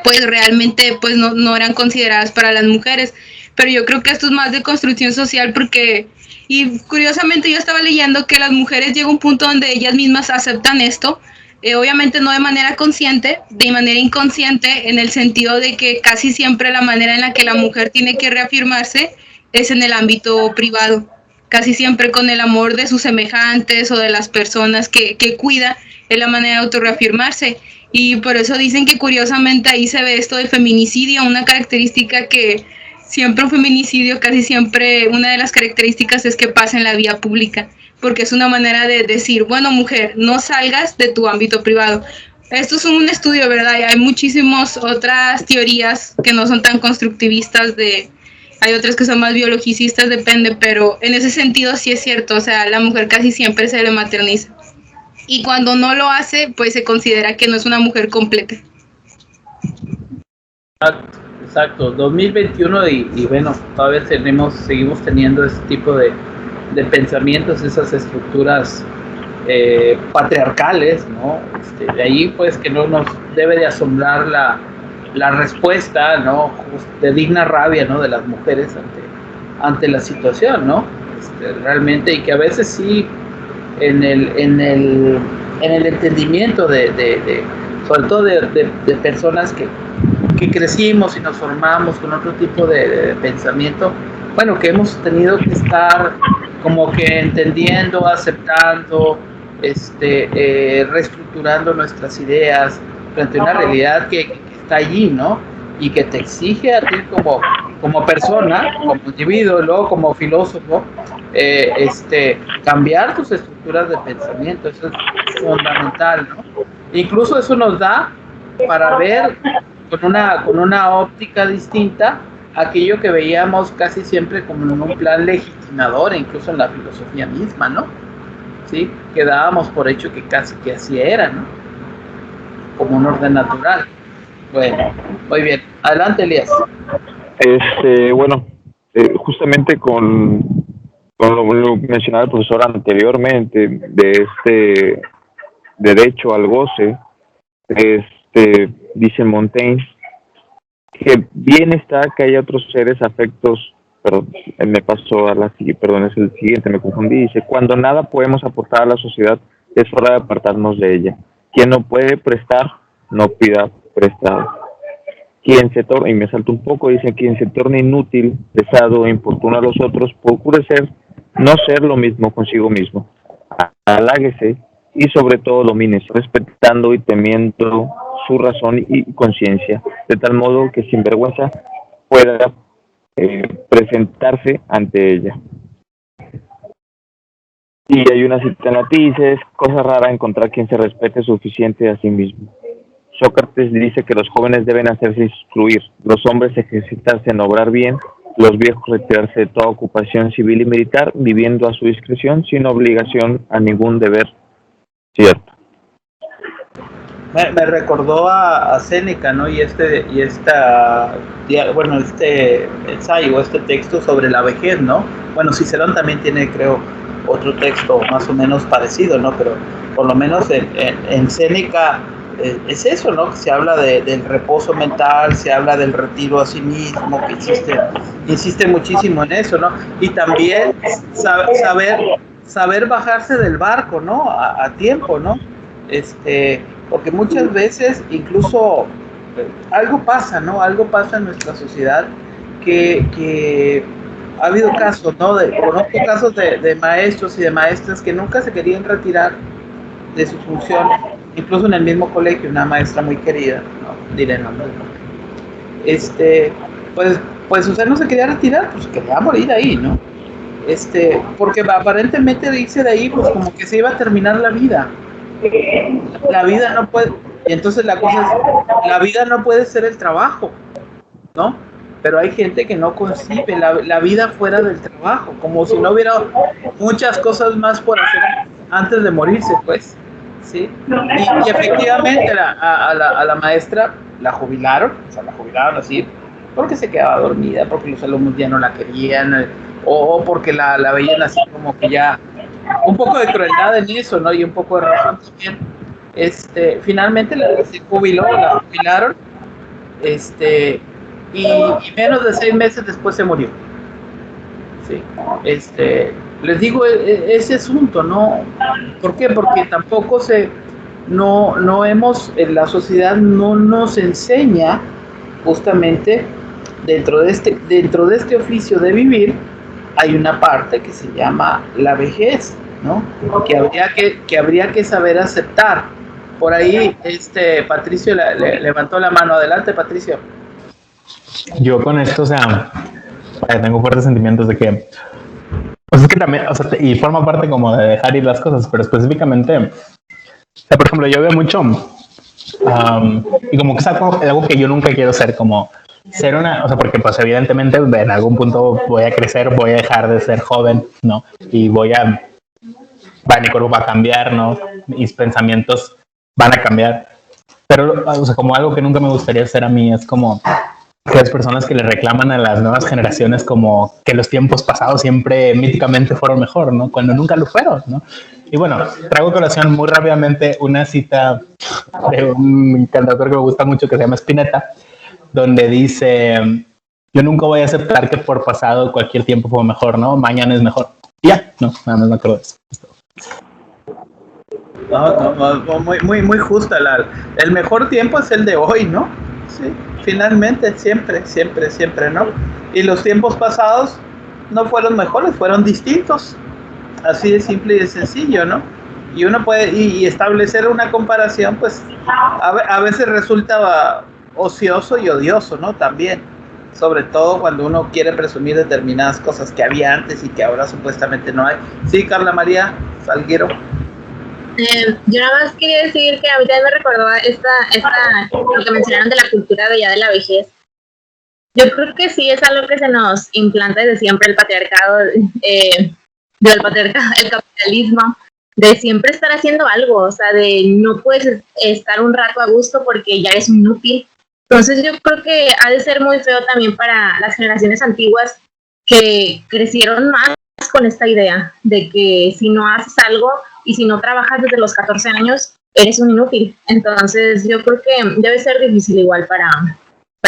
pues realmente pues no eran consideradas para las mujeres. Pero yo creo que esto es más de construcción social, porque, y curiosamente yo estaba leyendo que las mujeres llega un punto donde ellas mismas aceptan esto, obviamente no de manera consciente, de manera inconsciente, en el sentido de que casi siempre la manera en la que la mujer tiene que reafirmarse es en el ámbito privado, casi siempre con el amor de sus semejantes o de las personas que cuida, es la manera de autorreafirmarse. Y por eso dicen que curiosamente ahí se ve esto del feminicidio, una característica que siempre un feminicidio, casi siempre una de las características es que pasa en la vía pública, porque es una manera de decir, bueno, mujer, no salgas de tu ámbito privado. Esto es un estudio, ¿verdad? Y hay muchísimas otras teorías que no son tan constructivistas, hay otras que son más biologicistas, depende, pero en ese sentido sí es cierto, o sea, la mujer casi siempre se le materniza. Y cuando no lo hace, pues se considera que no es una mujer completa. Exacto, 2021 y bueno, todavía seguimos teniendo ese tipo de pensamientos, esas estructuras patriarcales, ¿no? De ahí pues que no nos debe de asombrar la respuesta, ¿no? De digna rabia, ¿no? De las mujeres ante la situación, ¿no? Realmente, y que a veces sí en el entendimiento sobre todo de personas que crecimos y nos formamos con otro tipo de pensamiento, bueno, que hemos tenido que estar como que entendiendo, aceptando, reestructurando nuestras ideas frente a una realidad que está allí, ¿no? Y que te exige a ti como persona, como individuo, luego como filósofo, cambiar tus estructuras de pensamiento. Eso es fundamental, ¿no? Incluso eso nos da para ver con una óptica distinta aquello que veíamos casi siempre como en un plan legitimador, incluso en la filosofía misma, ¿no? ¿Sí? Que dábamos por hecho que casi que así era, ¿no? Como un orden natural. Bueno, muy bien. Adelante, Elías. Bueno, justamente con lo mencionaba el profesor anteriormente, de este derecho al goce, dice Montaigne, que bien está que haya otros seres afectos, perdón, me pasó a la siguiente, perdón, es el siguiente, me confundí, dice, cuando nada podemos aportar a la sociedad, es hora de apartarnos de ella. Quien no puede prestar, no pida prestado. Quien se torna, y me salto un poco, dice, quien se torna inútil, pesado e importuno a los otros, procure no ser lo mismo consigo mismo. Haláguese y sobre todo domínese, respetando y temiendo su razón y conciencia, de tal modo que sin vergüenza pueda presentarse ante ella. Y hay una cita en la que dice, es cosa rara encontrar quien se respete suficiente a sí mismo. Sócrates dice que los jóvenes deben hacerse instruir, los hombres ejercitarse en obrar bien, los viejos retirarse de toda ocupación civil y militar, viviendo a su discreción, sin obligación a ningún deber cierto. Me recordó a Séneca, ¿no? Y este ensayo, este texto sobre la vejez, ¿no? Bueno, Cicerón también tiene, creo, otro texto más o menos parecido, ¿no? Pero por lo menos en Séneca es eso, ¿no? Que se habla del reposo mental, se habla del retiro a sí mismo, que insiste muchísimo en eso, ¿no? Y también saber bajarse del barco, ¿no? A tiempo, ¿no? Porque muchas veces incluso algo pasa, ¿no? Algo pasa en nuestra sociedad que ha habido casos, ¿no? Conozco casos de maestros y de maestras que nunca se querían retirar de su función, incluso en el mismo colegio, una maestra muy querida, no diré el nombre, pues usted no se quería retirar, pues quería morir ahí, ¿no? Porque aparentemente irse de ahí, pues como que se iba a terminar la vida. La vida no puede, y entonces la cosa es, la vida no puede ser el trabajo, ¿no? Pero hay gente que no concibe la vida fuera del trabajo, como si no hubiera muchas cosas más por hacer antes de morirse, pues, ¿sí? Y efectivamente a la maestra la jubilaron así, porque se quedaba dormida, porque los alumnos ya no la querían, o porque la veían así como que ya un poco de crueldad en eso, ¿no? Y un poco de razón también. Finalmente se jubiló, la jubilaron, y menos de 6 meses después se murió. Sí. Les digo ese asunto, ¿no? ¿Por qué? Porque tampoco no hemos, en la sociedad no nos enseña justamente dentro de este oficio de vivir, hay una parte que se llama la vejez, ¿no? Que habría que saber aceptar. Por ahí, Patricio le levantó la mano. Adelante, Patricio. Yo con esto, o sea, tengo fuertes sentimientos de que, pues es que también, o sea, y forma parte como de dejar ir las cosas, pero específicamente, o sea, por ejemplo, yo veo mucho, y como que es algo que yo nunca quiero ser, como ser una, o sea, porque pues evidentemente en algún punto voy a crecer, voy a dejar de ser joven, ¿no? Y mi cuerpo va a cambiar, ¿no? Mis pensamientos van a cambiar. Pero, o sea, como algo que nunca me gustaría hacer a mí es como que las personas que le reclaman a las nuevas generaciones como que los tiempos pasados siempre míticamente fueron mejor, ¿no? Cuando nunca lo fueron, ¿no? Y bueno, traigo a colación muy rápidamente una cita de un cantautor que me gusta mucho que se llama Spinetta, donde dice: yo nunca voy a aceptar que por pasado cualquier tiempo fue mejor, ¿no? Mañana es mejor. Y ya, no, nada más me acuerdo de eso. No, muy justa. El mejor tiempo es el de hoy, ¿no? Sí, finalmente, siempre, ¿no? Y los tiempos pasados no fueron mejores, fueron distintos. Así de simple y de sencillo, ¿no? Y uno puede, y establecer una comparación, pues, a veces resulta ocioso y odioso, ¿no? También, sobre todo cuando uno quiere presumir determinadas cosas que había antes y que ahora supuestamente no hay. Sí, Carla María Salguero. Yo nada más quería decir que a mí también me recordó lo que mencionaron de la cultura de ya de la vejez. Yo creo que sí es algo que se nos implanta desde siempre, el patriarcado, el capitalismo, de siempre estar haciendo algo, o sea, de no puedes estar un rato a gusto porque ya eres inútil. Entonces yo creo que ha de ser muy feo también para las generaciones antiguas que crecieron más con esta idea de que si no haces algo y si no trabajas desde los 14 años, eres un inútil. Entonces yo creo que debe ser difícil igual para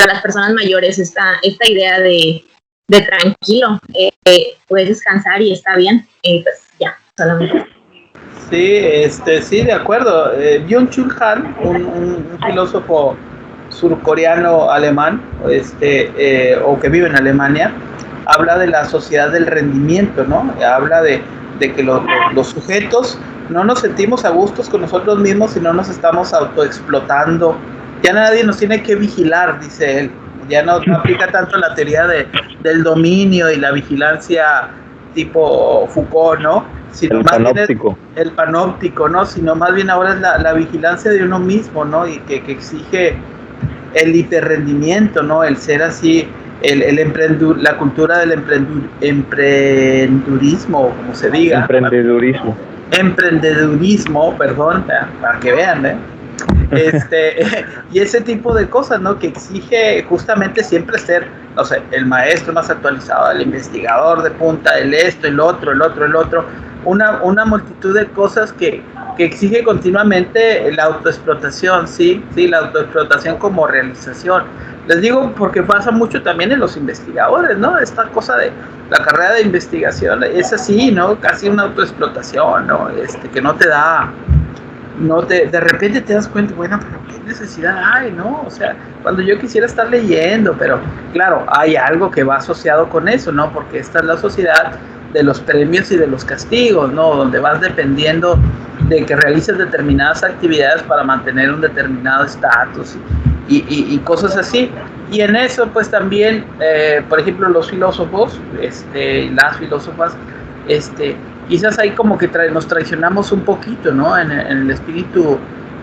las personas mayores esta idea de tranquilo, puedes descansar y está bien, pues ya, solamente. Sí, de acuerdo. Byung-Chul Han, un filósofo surcoreano alemán, o que vive en Alemania, habla de la sociedad del rendimiento, ¿no? Habla de que los sujetos no nos sentimos a gustos con nosotros mismos si no nos estamos autoexplotando. Ya nadie nos tiene que vigilar, dice él. Ya no aplica tanto la teoría del dominio y la vigilancia tipo Foucault, ¿no? Sino el más panóptico. Bien el panóptico, ¿no? Sino más bien ahora es la vigilancia de uno mismo, ¿no? Y que exige el hiperrendimiento, ¿no? El ser así, la cultura del emprendurismo, como se diga. Emprendedurismo, perdón, para que vean, ¿eh? Y ese tipo de cosas, ¿no? Que exige justamente siempre ser, no sé, el maestro más actualizado, el investigador de punta, el esto, el otro, una multitud de cosas que exige continuamente la autoexplotación, sí, la autoexplotación como realización. Les digo porque pasa mucho también en los investigadores, ¿no? Esta cosa de la carrera de investigación es así, ¿no? Casi una autoexplotación, ¿no? Que no te da, de repente te das cuenta, bueno, pero qué necesidad hay, ¿no? O sea, cuando yo quisiera estar leyendo, pero claro, hay algo que va asociado con eso, ¿no? Porque esta es la sociedad de los premios y de los castigos, ¿no? Donde vas dependiendo de que realices determinadas actividades para mantener un determinado estatus y cosas así. Y en eso, pues también, por ejemplo, los filósofos, las filósofas, quizás ahí como que nos traicionamos un poquito, ¿no? En el espíritu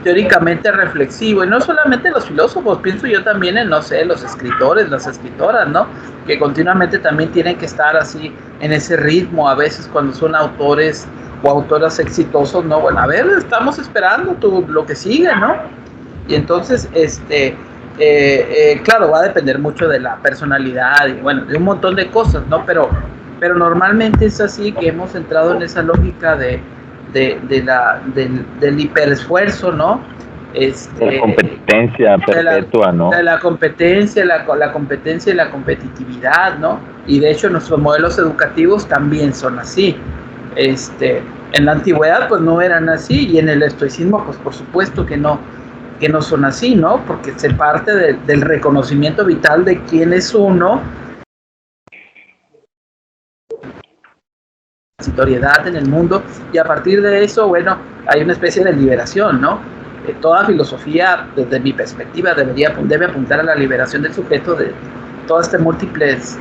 teóricamente reflexivo, y no solamente los filósofos, pienso yo también en, no sé, los escritores, las escritoras, ¿no? Que continuamente también tienen que estar así en ese ritmo, a veces cuando son autores o autoras exitosos, ¿no? Bueno, a ver, estamos esperando lo que sigue, ¿no? Y entonces, claro, va a depender mucho de la personalidad y, bueno, de un montón de cosas, ¿no? Pero normalmente es así que hemos entrado en esa lógica del hiperesfuerzo, ¿no? La competencia perpetua, ¿no? De la competencia, la competencia y la competitividad, ¿no? Y de hecho nuestros modelos educativos también son así. En la antigüedad pues no eran así, y en el estoicismo pues por supuesto que no son así, ¿no? Porque se parte del reconocimiento vital de quién es uno, transitoriedad en el mundo, y a partir de eso, bueno, hay una especie de liberación, ¿no? Toda filosofía, desde mi perspectiva, debe apuntar a la liberación del sujeto de todas estas múltiples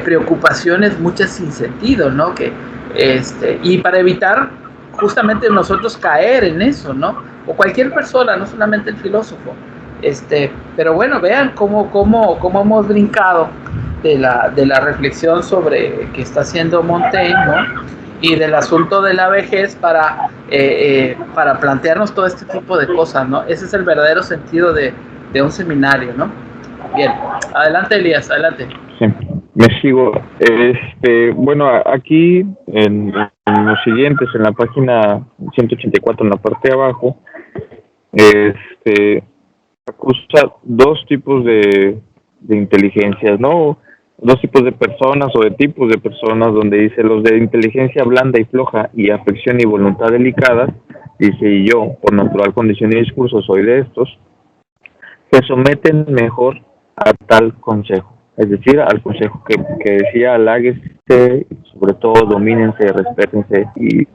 preocupaciones, muchas sin sentido, ¿no? Y para evitar justamente nosotros caer en eso, ¿no? O cualquier persona, no solamente el filósofo. Pero bueno, vean cómo hemos brincado de la reflexión sobre que está haciendo Montaigne, ¿no? Y del asunto de la vejez para plantearnos todo este tipo de cosas, ¿no? Ese es el verdadero sentido de un seminario, ¿no? Bien, adelante Elías, adelante. Sí, me sigo. Bueno, aquí en los siguientes, en la página 184, en la parte de abajo, acusa dos tipos de inteligencias, ¿no? Dos tipos de personas o de tipos de personas, donde dice los de inteligencia blanda y floja y afección y voluntad delicadas, dice, y yo, por natural condición y discurso, soy de estos, se someten mejor a tal consejo, es decir, al consejo que decía, haláguense, sobre todo domínense, respétense, y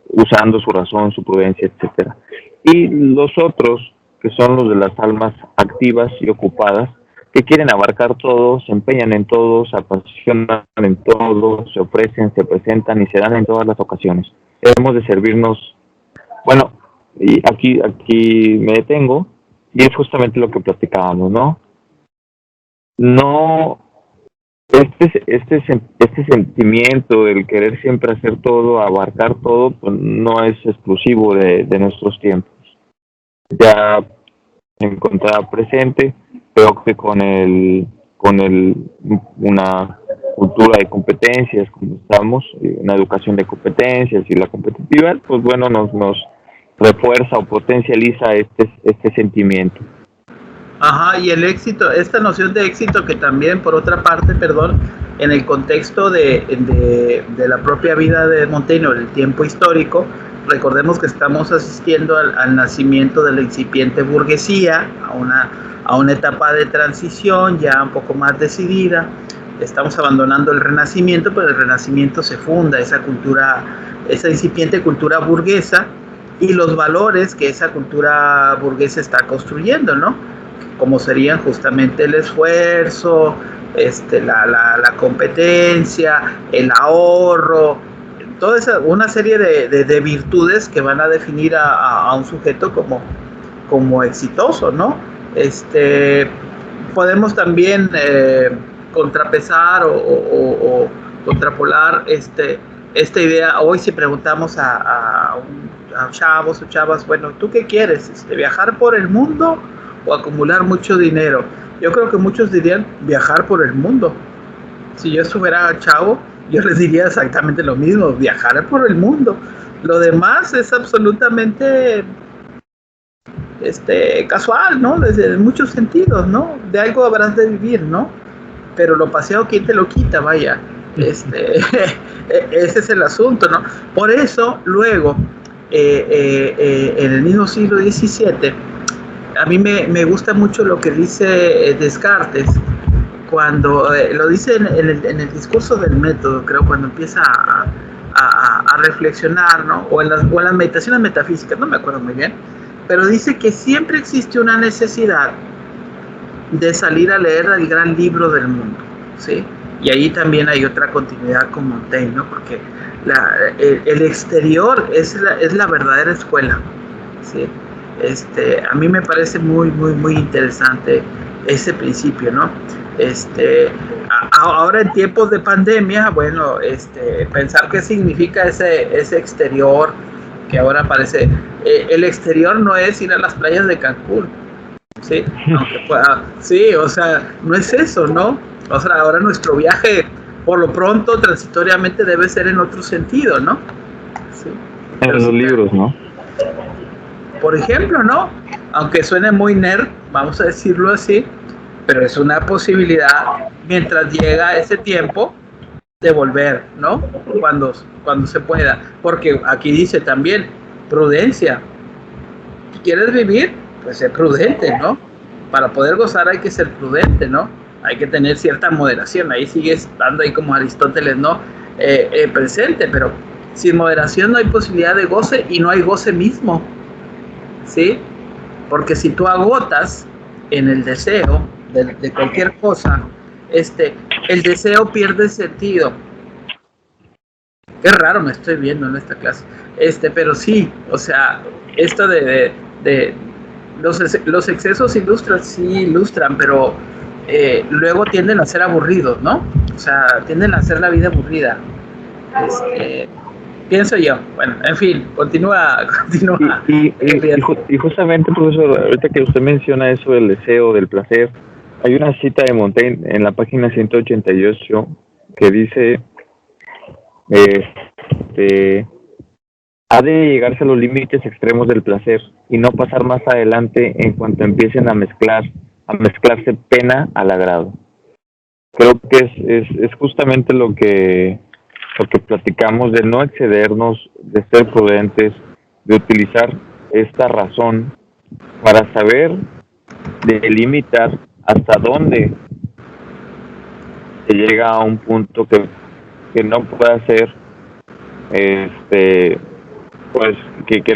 usando su razón, su prudencia, etcétera. Y los otros, que son los de las almas activas y ocupadas, que quieren abarcar todo, se empeñan en todo, se apasionan en todo, se ofrecen, se presentan y se dan en todas las ocasiones. Debemos de servirnos, bueno, y aquí me detengo, y es justamente lo que platicábamos, ¿no? No, este sentimiento del querer siempre hacer todo, abarcar todo, pues no es exclusivo de nuestros tiempos. Ya encontrada presente, creo que con una cultura de competencias, como estamos, una educación de competencias y la competitividad, pues bueno, nos refuerza o potencializa este sentimiento. Ajá, y el éxito, esta noción de éxito que también, por otra parte, perdón, en el contexto de la propia vida de Montaigne, el tiempo histórico, recordemos que estamos asistiendo al nacimiento de la incipiente burguesía, a una etapa de transición ya un poco más decidida. Estamos abandonando el Renacimiento, pero el Renacimiento se funda esa incipiente cultura burguesa y los valores que esa cultura burguesa está construyendo, ¿no? Como serían justamente el esfuerzo, la competencia, el ahorro, toda una serie de virtudes que van a definir a un sujeto como exitoso, ¿no? Podemos también contrapesar o contrapolar esta idea. Hoy si preguntamos a chavos o chavas, bueno, ¿tú qué quieres? ¿Viajar por el mundo o acumular mucho dinero? Yo creo que muchos dirían viajar por el mundo. Si yo estuviera chavo, yo les diría exactamente lo mismo, viajar por el mundo. Lo demás es absolutamente casual, ¿no? Desde muchos sentidos, ¿no? De algo habrás de vivir, ¿no? Pero lo paseado, ¿quién te lo quita? Vaya, ese es el asunto, ¿no? Por eso, luego, en el mismo siglo XVII, a mí me gusta mucho lo que dice Descartes, cuando lo dice en el discurso del método, creo, cuando empieza a reflexionar, ¿no? O en las meditaciones metafísicas, no me acuerdo muy bien, pero dice que siempre existe una necesidad de salir a leer el gran libro del mundo, ¿sí? Y ahí también hay otra continuidad con Montaigne, ¿no? Porque el exterior es la verdadera escuela, ¿sí? A mí me parece muy, muy, muy interesante ese principio, ¿no? Ahora en tiempos de pandemia, bueno, pensar qué significa ese exterior que ahora parece, el exterior no es ir a las playas de Cancún, ¿sí? Aunque pueda, sí, o sea, no es eso, ¿no? O sea, ahora nuestro viaje, por lo pronto, transitoriamente debe ser en otro sentido, ¿no? Sí. En los libros, ¿no? Por ejemplo, ¿no? Aunque suene muy nerd, vamos a decirlo así, pero es una posibilidad mientras llega ese tiempo devolver, ¿no? Cuando se pueda. Porque aquí dice también, prudencia. ¿Quieres vivir? Pues ser prudente, ¿no? Para poder gozar hay que ser prudente, ¿no? Hay que tener cierta moderación. Ahí sigue estando ahí como Aristóteles, ¿no? Presente, pero sin moderación no hay posibilidad de goce y no hay goce mismo, ¿sí? Porque si tú agotas en el deseo de cualquier cosa, el deseo pierde sentido. Qué raro me estoy viendo en esta clase. Pero sí, o sea, esto de los excesos ilustran, pero luego tienden a ser aburridos, ¿no? O sea, tienden a hacer la vida aburrida. Pienso yo. Bueno, en fin, continúa. Y justamente, profesor, ahorita que usted menciona eso del deseo, del placer, hay una cita de Montaigne en la página 188 que dice, ha de llegarse a los límites extremos del placer y no pasar más adelante en cuanto empiecen a mezclarse pena al agrado. Creo que es justamente lo que platicamos, de no excedernos, de ser prudentes, de utilizar esta razón para saber delimitar hasta dónde se llega a un punto que no pueda ser pues que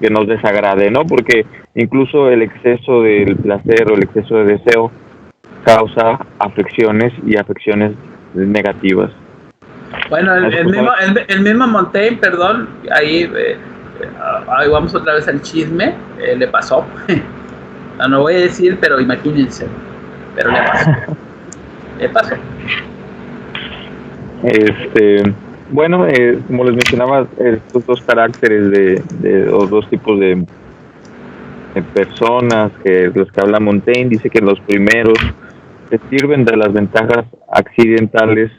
nos desagrade, ¿no? Porque incluso el exceso del placer o el exceso de deseo causa afecciones negativas. Bueno, el mismo Montaigne, perdón, ahí vamos otra vez al chisme, le pasó. No voy a decir, pero imagínense, pero le pasó. Bueno, como les mencionaba, estos dos caracteres de los dos tipos de personas los que habla Montaigne, dice que los primeros se sirven de las ventajas accidentales,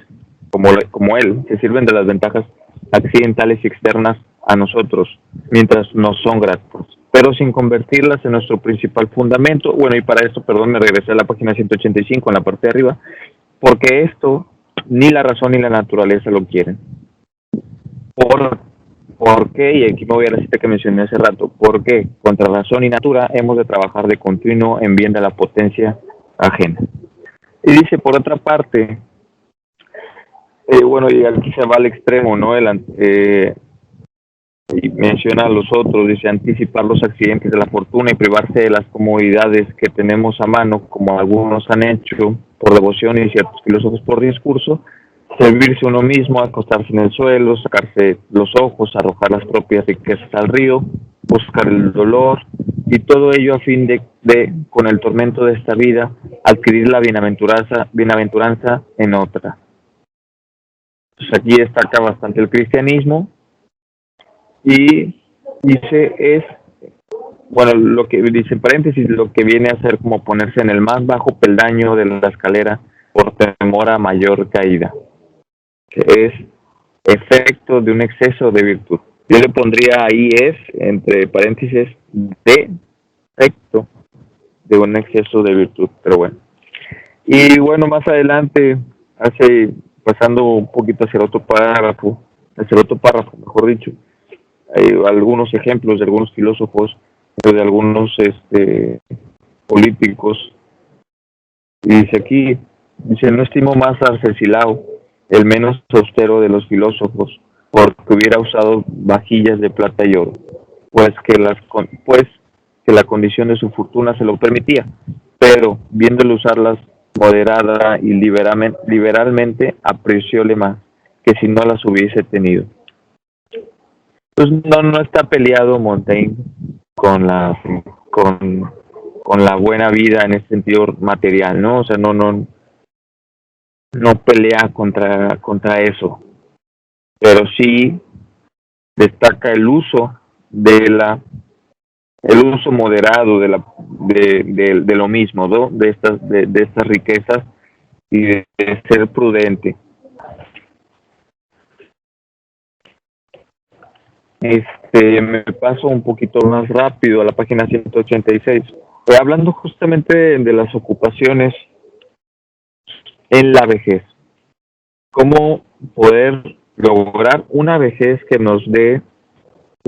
como él, se sirven de las ventajas accidentales y externas a nosotros, mientras nos son gratas, pero sin convertirlas en nuestro principal fundamento. Bueno, y para esto, me regresé a la página 185, en la parte de arriba, porque esto ni la razón ni la naturaleza lo quieren. ¿Por qué? Y aquí me voy a la cita que mencioné hace rato. ¿Por qué? Contra razón y natura hemos de trabajar de continuo en bien de la potencia ajena. Y dice, por otra parte, bueno, y aquí se va al extremo, ¿no? Y menciona a los otros, dice, anticipar los accidentes de la fortuna y privarse de las comodidades que tenemos a mano, como algunos han hecho por devoción y ciertos filósofos por discurso, servirse uno mismo, acostarse en el suelo, sacarse los ojos, arrojar las propias riquezas al río, buscar el dolor, y todo ello a fin de con el tormento de esta vida, adquirir la bienaventuranza en otra. Pues aquí destaca bastante el cristianismo, y dice lo que dice en paréntesis, lo que viene a ser como ponerse en el más bajo peldaño de la escalera por temor a mayor caída, que es efecto de un exceso de virtud. Yo le pondría ahí entre paréntesis, efecto de un exceso de virtud, pero bueno. Y bueno, más adelante, pasando un poquito hacia el otro párrafo, mejor dicho, hay algunos ejemplos de algunos filósofos, de algunos políticos, y dice, no estimo más a Arcesilao, el menos austero de los filósofos, porque hubiera usado vajillas de plata y oro, pues que la condición de su fortuna se lo permitía, pero viéndole usarlas moderada y liberalmente, aprecióle más que si no las hubiese tenido. Pues no está peleado Montaigne con la buena vida en el sentido material, ¿no? O sea, no pelea contra eso, pero sí destaca el uso moderado de lo mismo, ¿no? de estas riquezas, y de ser prudente. Me paso un poquito más rápido a la página 186, hablando justamente de las ocupaciones en la vejez. ¿Cómo poder lograr una vejez que nos dé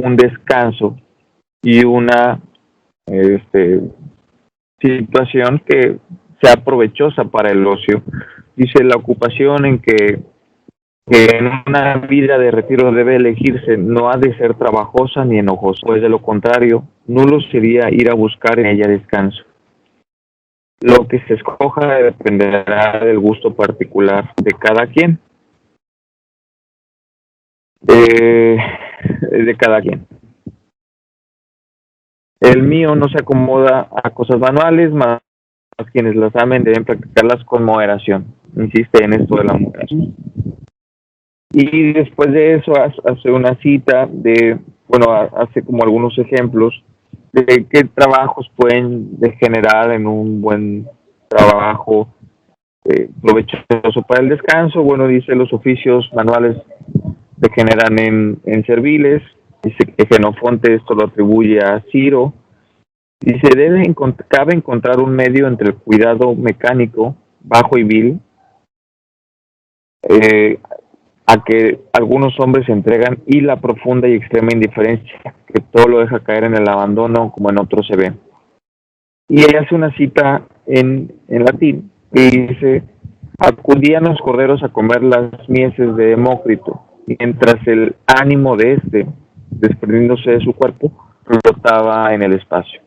un descanso y una situación que sea provechosa para el ocio. Dice, la ocupación en que en una vida de retiro debe elegirse no ha de ser trabajosa ni enojosa, pues de lo contrario, nulo sería ir a buscar en ella descanso. Lo que se escoja dependerá del gusto particular de cada quien. De cada quien. El mío no se acomoda a cosas manuales, más quienes las amen deben practicarlas con moderación. Insiste en esto de la moderación. Y después de eso hace una cita hace como algunos ejemplos de qué trabajos pueden degenerar en un buen trabajo provechoso para el descanso. Bueno, dice, los oficios manuales degeneran en serviles. Dice que Jenofonte esto lo atribuye a Ciro. Dice, cabe encontrar un medio entre el cuidado mecánico, bajo y vil, a que algunos hombres se entregan, y la profunda y extrema indiferencia, que todo lo deja caer en el abandono, como en otros se ve. Y ella hace una cita en latín, y dice, acudían los corderos a comer las mieses de Demócrito, mientras el ánimo de desprendiéndose de su cuerpo, flotaba en el espacio.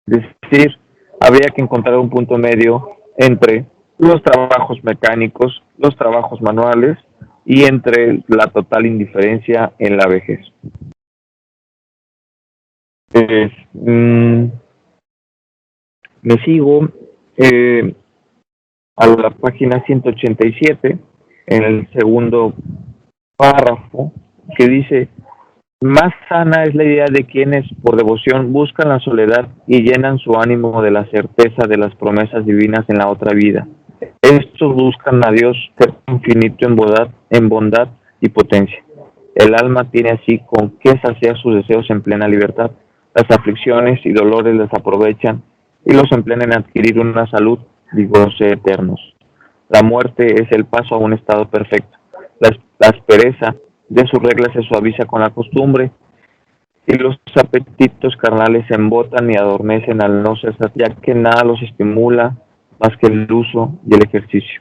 Es decir, habría que encontrar un punto medio entre los trabajos mecánicos, los trabajos manuales, y entre la total indiferencia en la vejez. Me sigo a la página 187, en el segundo párrafo, que dice, más sana es la idea de quienes por devoción buscan la soledad y llenan su ánimo de la certeza de las promesas divinas en la otra vida. Estos buscan a Dios infinito en bondad y potencia. El alma tiene así con qué saciar sus deseos en plena libertad. Las aflicciones y dolores las aprovechan y los emplean en adquirir una salud y goce eternos. La muerte es el paso a un estado perfecto. La aspereza de sus reglas se suaviza con la costumbre, y los apetitos carnales se embotan y adormecen al no ser saciados, ya que nada los estimula más que el uso y el ejercicio.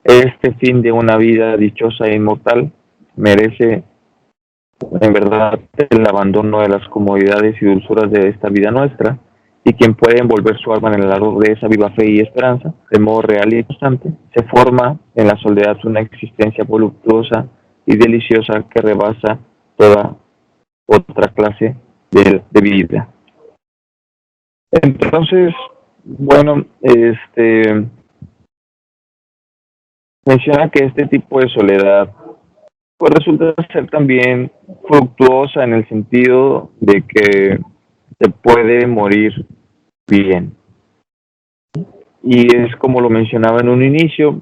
Este fin de una vida dichosa e inmortal merece en verdad el abandono de las comodidades y dulzuras de esta vida nuestra, y quien puede envolver su alma en el ardor de esa viva fe y esperanza, de modo real y constante, se forma en la soledad una existencia voluptuosa y deliciosa que rebasa toda otra clase de vida. Entonces, bueno, menciona que este tipo de soledad pues resulta ser también fructuosa en el sentido de que se puede morir bien. Y es como lo mencionaba en un inicio,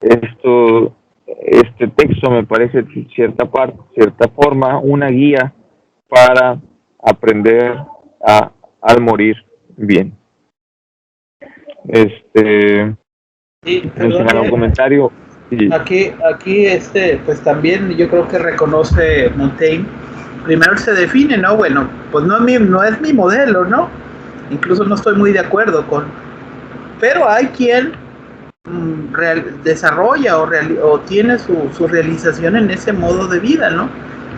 este texto me parece de cierta forma una guía para aprender al morir bien. Mencionar un comentario. Sí. Aquí pues también yo creo que reconoce Montaigne. Primero se define, ¿no? Bueno, pues no es mi modelo, ¿no? Incluso no estoy muy de acuerdo pero hay quien desarrolla o tiene su realización en ese modo de vida, ¿no?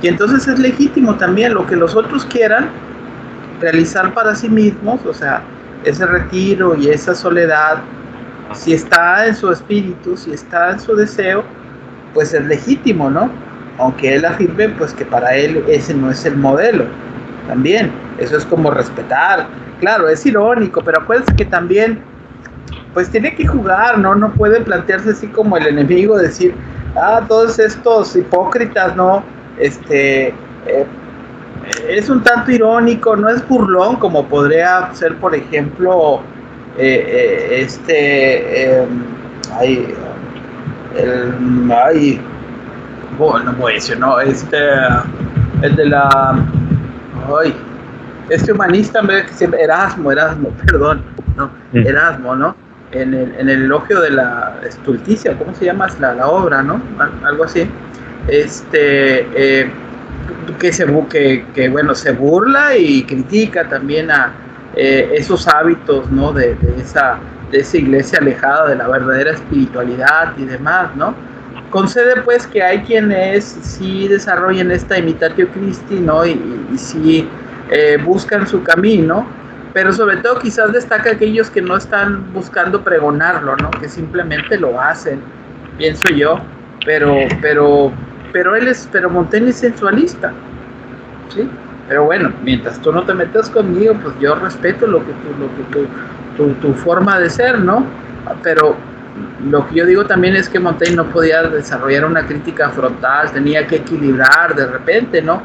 Y entonces es legítimo también lo que los otros quieran realizar para sí mismos, o sea, ese retiro y esa soledad, si está en su espíritu, si está en su deseo, pues es legítimo, ¿no? Aunque él afirme pues que para él ese no es el modelo. También, eso es como respetar. Claro, es irónico, pero acuérdense que también pues tiene que jugar, ¿no? No puede plantearse así como el enemigo, decir, todos estos hipócritas, ¿no? Es un tanto irónico, no es burlón como podría ser, por ejemplo, bueno, no decir, ¿no? El de la, humanista, Erasmo, perdón, ¿no? Erasmo, ¿no? En el elogio de la Stulticia, ¿cómo se llama la obra, no? Algo así. Que bueno, se burla y critica también a esos hábitos, ¿no? De esa iglesia alejada de la verdadera espiritualidad y demás, ¿no? Concede pues que hay quienes sí desarrollan esta imitatio Christi, ¿no? Y sí buscan su camino, pero sobre todo quizás destaca aquellos que no están buscando pregonarlo, ¿no? Que simplemente lo hacen, pienso yo, pero Montaigne es sensualista, ¿sí? Pero bueno, mientras tú no te metas conmigo, pues yo respeto tu forma de ser, ¿no? Pero lo que yo digo también es que Montaigne no podía desarrollar una crítica frontal, tenía que equilibrar de repente, ¿no?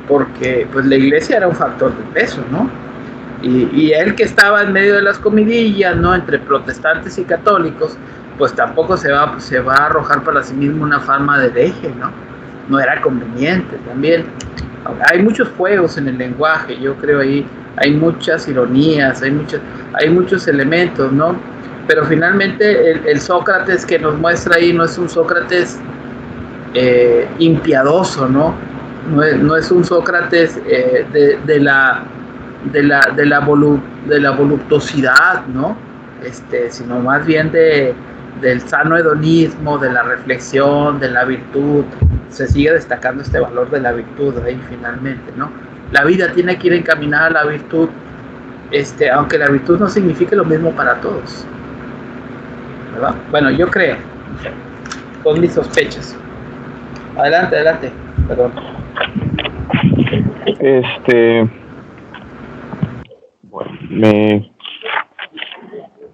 Porque pues la iglesia era un factor de peso, ¿no? Y él, que estaba en medio de las comidillas, ¿no? Entre protestantes y católicos, pues tampoco se va a arrojar para sí mismo una fama de hereje, ¿no? No era conveniente también. Hay muchos juegos en el lenguaje, yo creo, ahí hay muchas ironías, hay muchos elementos, ¿no? Pero finalmente el Sócrates que nos muestra ahí no es un Sócrates impiadoso, ¿no? No es un Sócrates de la voluptuosidad, ¿no? Sino más bien del sano hedonismo, de la reflexión, de la virtud. Se sigue destacando este valor de la virtud ahí finalmente, ¿no? La vida tiene que ir encaminada a la virtud, aunque la virtud no signifique lo mismo para todos, ¿verdad? Bueno, yo creo, con mis sospechas. Adelante, perdón. Bueno,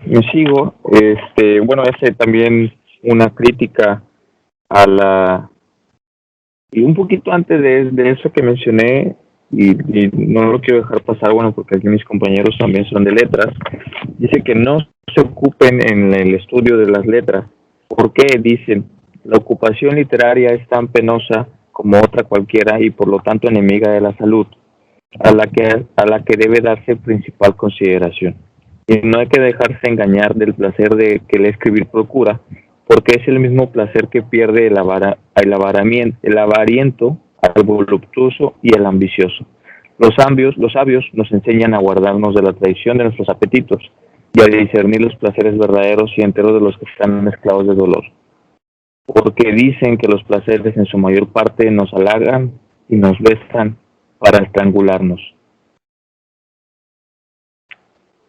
me sigo. Bueno, también una crítica a y un poquito antes de eso que mencioné, y no lo quiero dejar pasar, bueno, porque aquí mis compañeros también son de letras, dice que no se ocupen en el estudio de las letras. ¿Por qué? Dicen, la ocupación literaria es tan penosa como otra cualquiera y por lo tanto enemiga de la salud, a la que debe darse principal consideración. Y no hay que dejarse engañar del placer de que el escribir procura, porque es el mismo placer que pierde el avariento, al voluptuoso y el ambicioso. Los sabios nos enseñan a guardarnos de la traición de nuestros apetitos y a discernir los placeres verdaderos y enteros de los que están mezclados de dolor. Porque dicen que los placeres en su mayor parte nos halagan y nos besan para estrangularnos.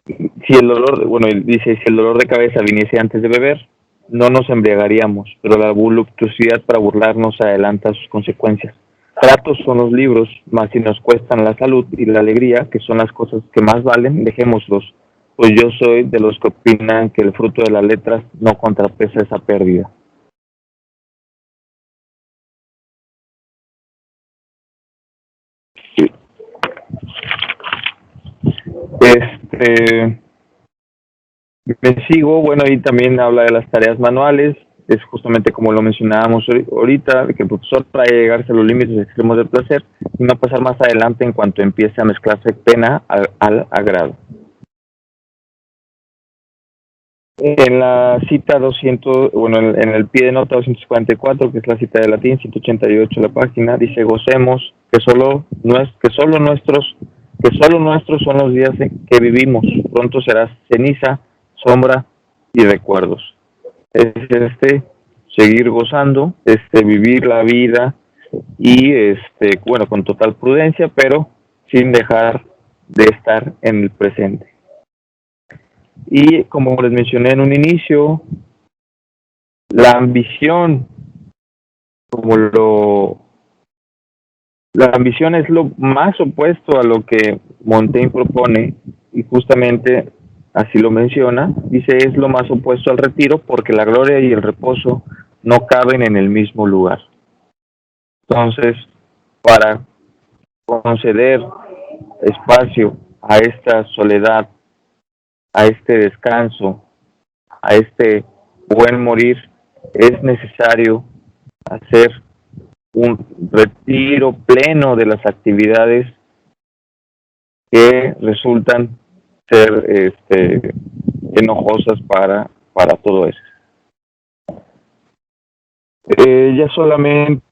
Si el dolor de cabeza viniese antes de beber, no nos embriagaríamos, pero la voluptuosidad para burlarnos adelanta sus consecuencias. Tratos son los libros, mas si nos cuestan la salud y la alegría, que son las cosas que más valen, dejémoslos, pues yo soy de los que opinan que el fruto de las letras no contrapesa esa pérdida. Me sigo, bueno, y también habla de las tareas manuales, es justamente como lo mencionábamos ahorita, que el profesor trae llegarse a los límites extremos del placer y no pasar más adelante en cuanto empiece a mezclarse pena al agrado. En la cita 200, bueno, en el pie de nota 244, que es la cita de latín, 188 la página, dice: gocemos que solo nuestros son los días que vivimos, pronto será ceniza, sombra y recuerdos. Es seguir gozando, vivir la vida y bueno, con total prudencia, pero sin dejar de estar en el presente. Y como les mencioné en un inicio, la ambición es lo más opuesto a lo que Montaigne propone, y justamente así lo menciona. Dice, es lo más opuesto al retiro, porque la gloria y el reposo no caben en el mismo lugar. Entonces, para conceder espacio a esta soledad, a este descanso, a este buen morir, es necesario hacer un retiro pleno de las actividades que resultan ser enojosas para todo eso. Ella solamente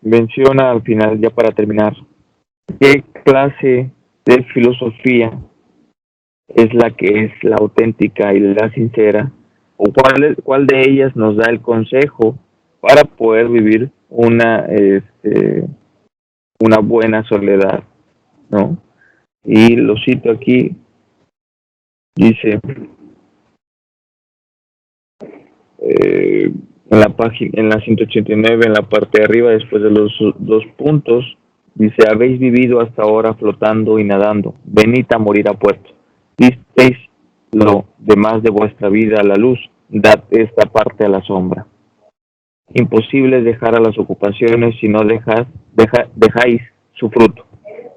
menciona al final, ya para terminar, qué clase de filosofía es la que es la auténtica y la sincera, o cuál de ellas nos da el consejo para poder vivir una buena soledad, ¿no? Y lo cito aquí, dice en la página, en la 189, en la parte de arriba, después de los 2 puntos, dice: habéis vivido hasta ahora flotando y nadando, venid a morir a puerto. Disteis lo demás de vuestra vida a la luz, dad esta parte a la sombra. Imposible dejar a las ocupaciones si no dejáis su fruto,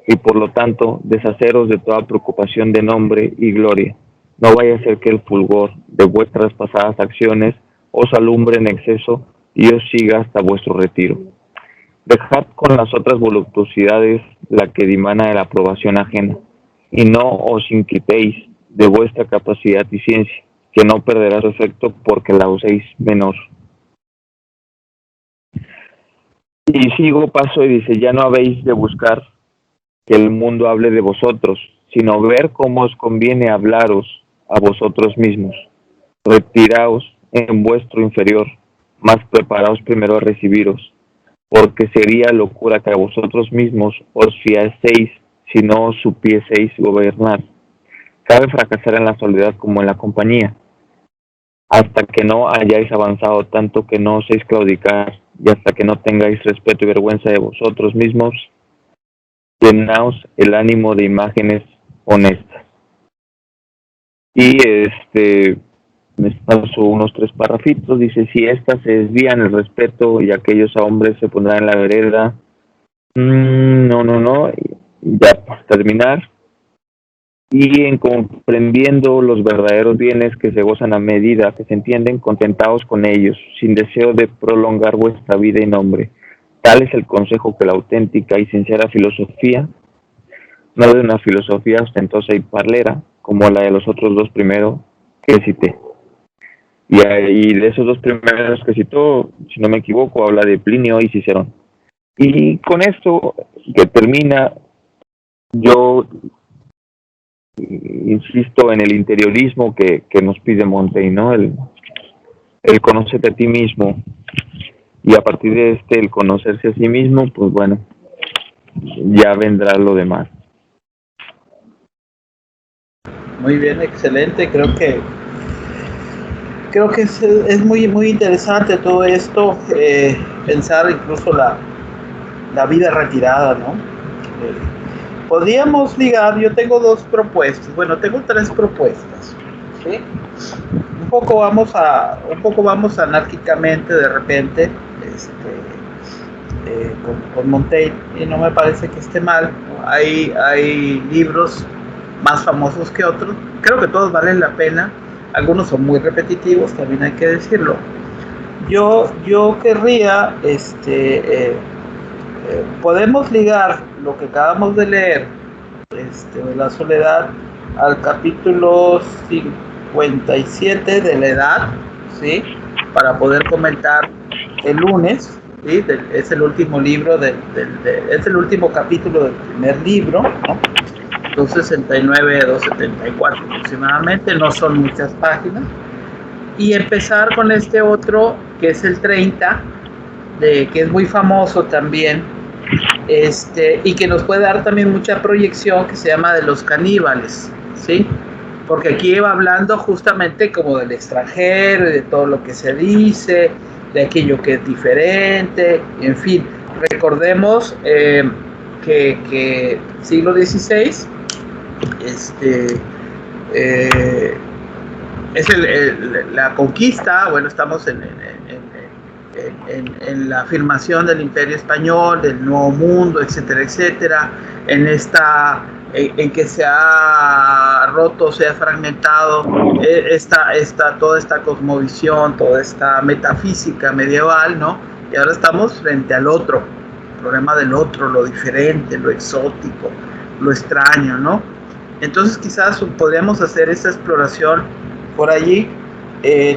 y por lo tanto deshaceros de toda preocupación de nombre y gloria. No vaya a ser que el fulgor de vuestras pasadas acciones os alumbre en exceso y os siga hasta vuestro retiro. Dejad con las otras voluptuosidades la que dimana de la aprobación ajena, y no os inquietéis de vuestra capacidad y ciencia, que no perderá su efecto porque la uséis menor. Y sigo paso y dice: ya no habéis de buscar que el mundo hable de vosotros, sino ver cómo os conviene hablaros a vosotros mismos. Retiraos en vuestro inferior, más preparaos primero a recibiros, porque sería locura que a vosotros mismos os fiaseis si no os supieseis gobernar. Cabe fracasar en la soledad como en la compañía, hasta que no hayáis avanzado tanto que no oséis claudicar, y hasta que no tengáis respeto y vergüenza de vosotros mismos, llenaos el ánimo de imágenes honestas. Y me paso unos 3 párrafitos, dice: si éstas se desvían el respeto y aquellos hombres se pondrán en la vereda. Ya para terminar. Y en comprendiendo los verdaderos bienes que se gozan a medida que se entienden, contentaos con ellos, sin deseo de prolongar vuestra vida y nombre. Tal es el consejo que la auténtica y sincera filosofía, no de una filosofía ostentosa y parlera, como la de los otros 2 primeros que cité. Y de esos 2 primeros que citó, si no me equivoco, habla de Plinio y Cicerón. Y con esto que termina, yo insisto en el interiorismo que nos pide Montaigne, ¿no? El conocerte a ti mismo, y a partir de el conocerse a sí mismo, pues bueno, ya vendrá lo demás. Muy bien, excelente. Creo que es muy muy interesante todo esto, pensar incluso la vida retirada, ¿no? Podríamos ligar, yo tengo 2 propuestas, tengo 3 propuestas, ¿sí? Un poco vamos anárquicamente de repente, con Montaigne, y no me parece que esté mal, ¿no? Hay libros más famosos que otros, creo que todos valen la pena, algunos son muy repetitivos, también hay que decirlo. Yo querría, podemos ligar lo que acabamos de leer, de la soledad, al capítulo 57 de la edad, ¿sí? Para poder comentar el lunes, ¿sí? Es el último libro, es el último capítulo del primer libro, ¿no? 269, 274 aproximadamente, no son muchas páginas. Y empezar con este otro, que es el 30, que es muy famoso también, y que nos puede dar también mucha proyección, que se llama de los caníbales, ¿sí? Porque aquí va hablando justamente como del extranjero, de todo lo que se dice, de aquello que es diferente, en fin. Recordemos que siglo XVI es la conquista, estamos en la afirmación del Imperio Español, del Nuevo Mundo, etcétera, etcétera, en que se ha roto, se ha fragmentado toda esta cosmovisión, toda esta metafísica medieval, ¿no? Y ahora estamos frente al otro, el problema del otro, lo diferente, lo exótico, lo extraño, ¿no? Entonces quizás podríamos hacer esta exploración por allí,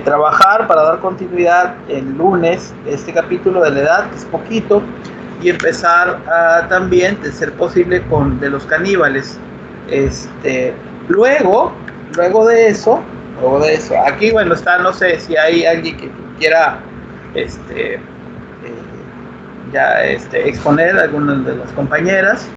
trabajar para dar continuidad el lunes este capítulo de la edad, que es poquito, y empezar también, de ser posible, con de los caníbales. Luego de eso, aquí, bueno, está, no sé si hay alguien que quiera exponer, algunas de las compañeras.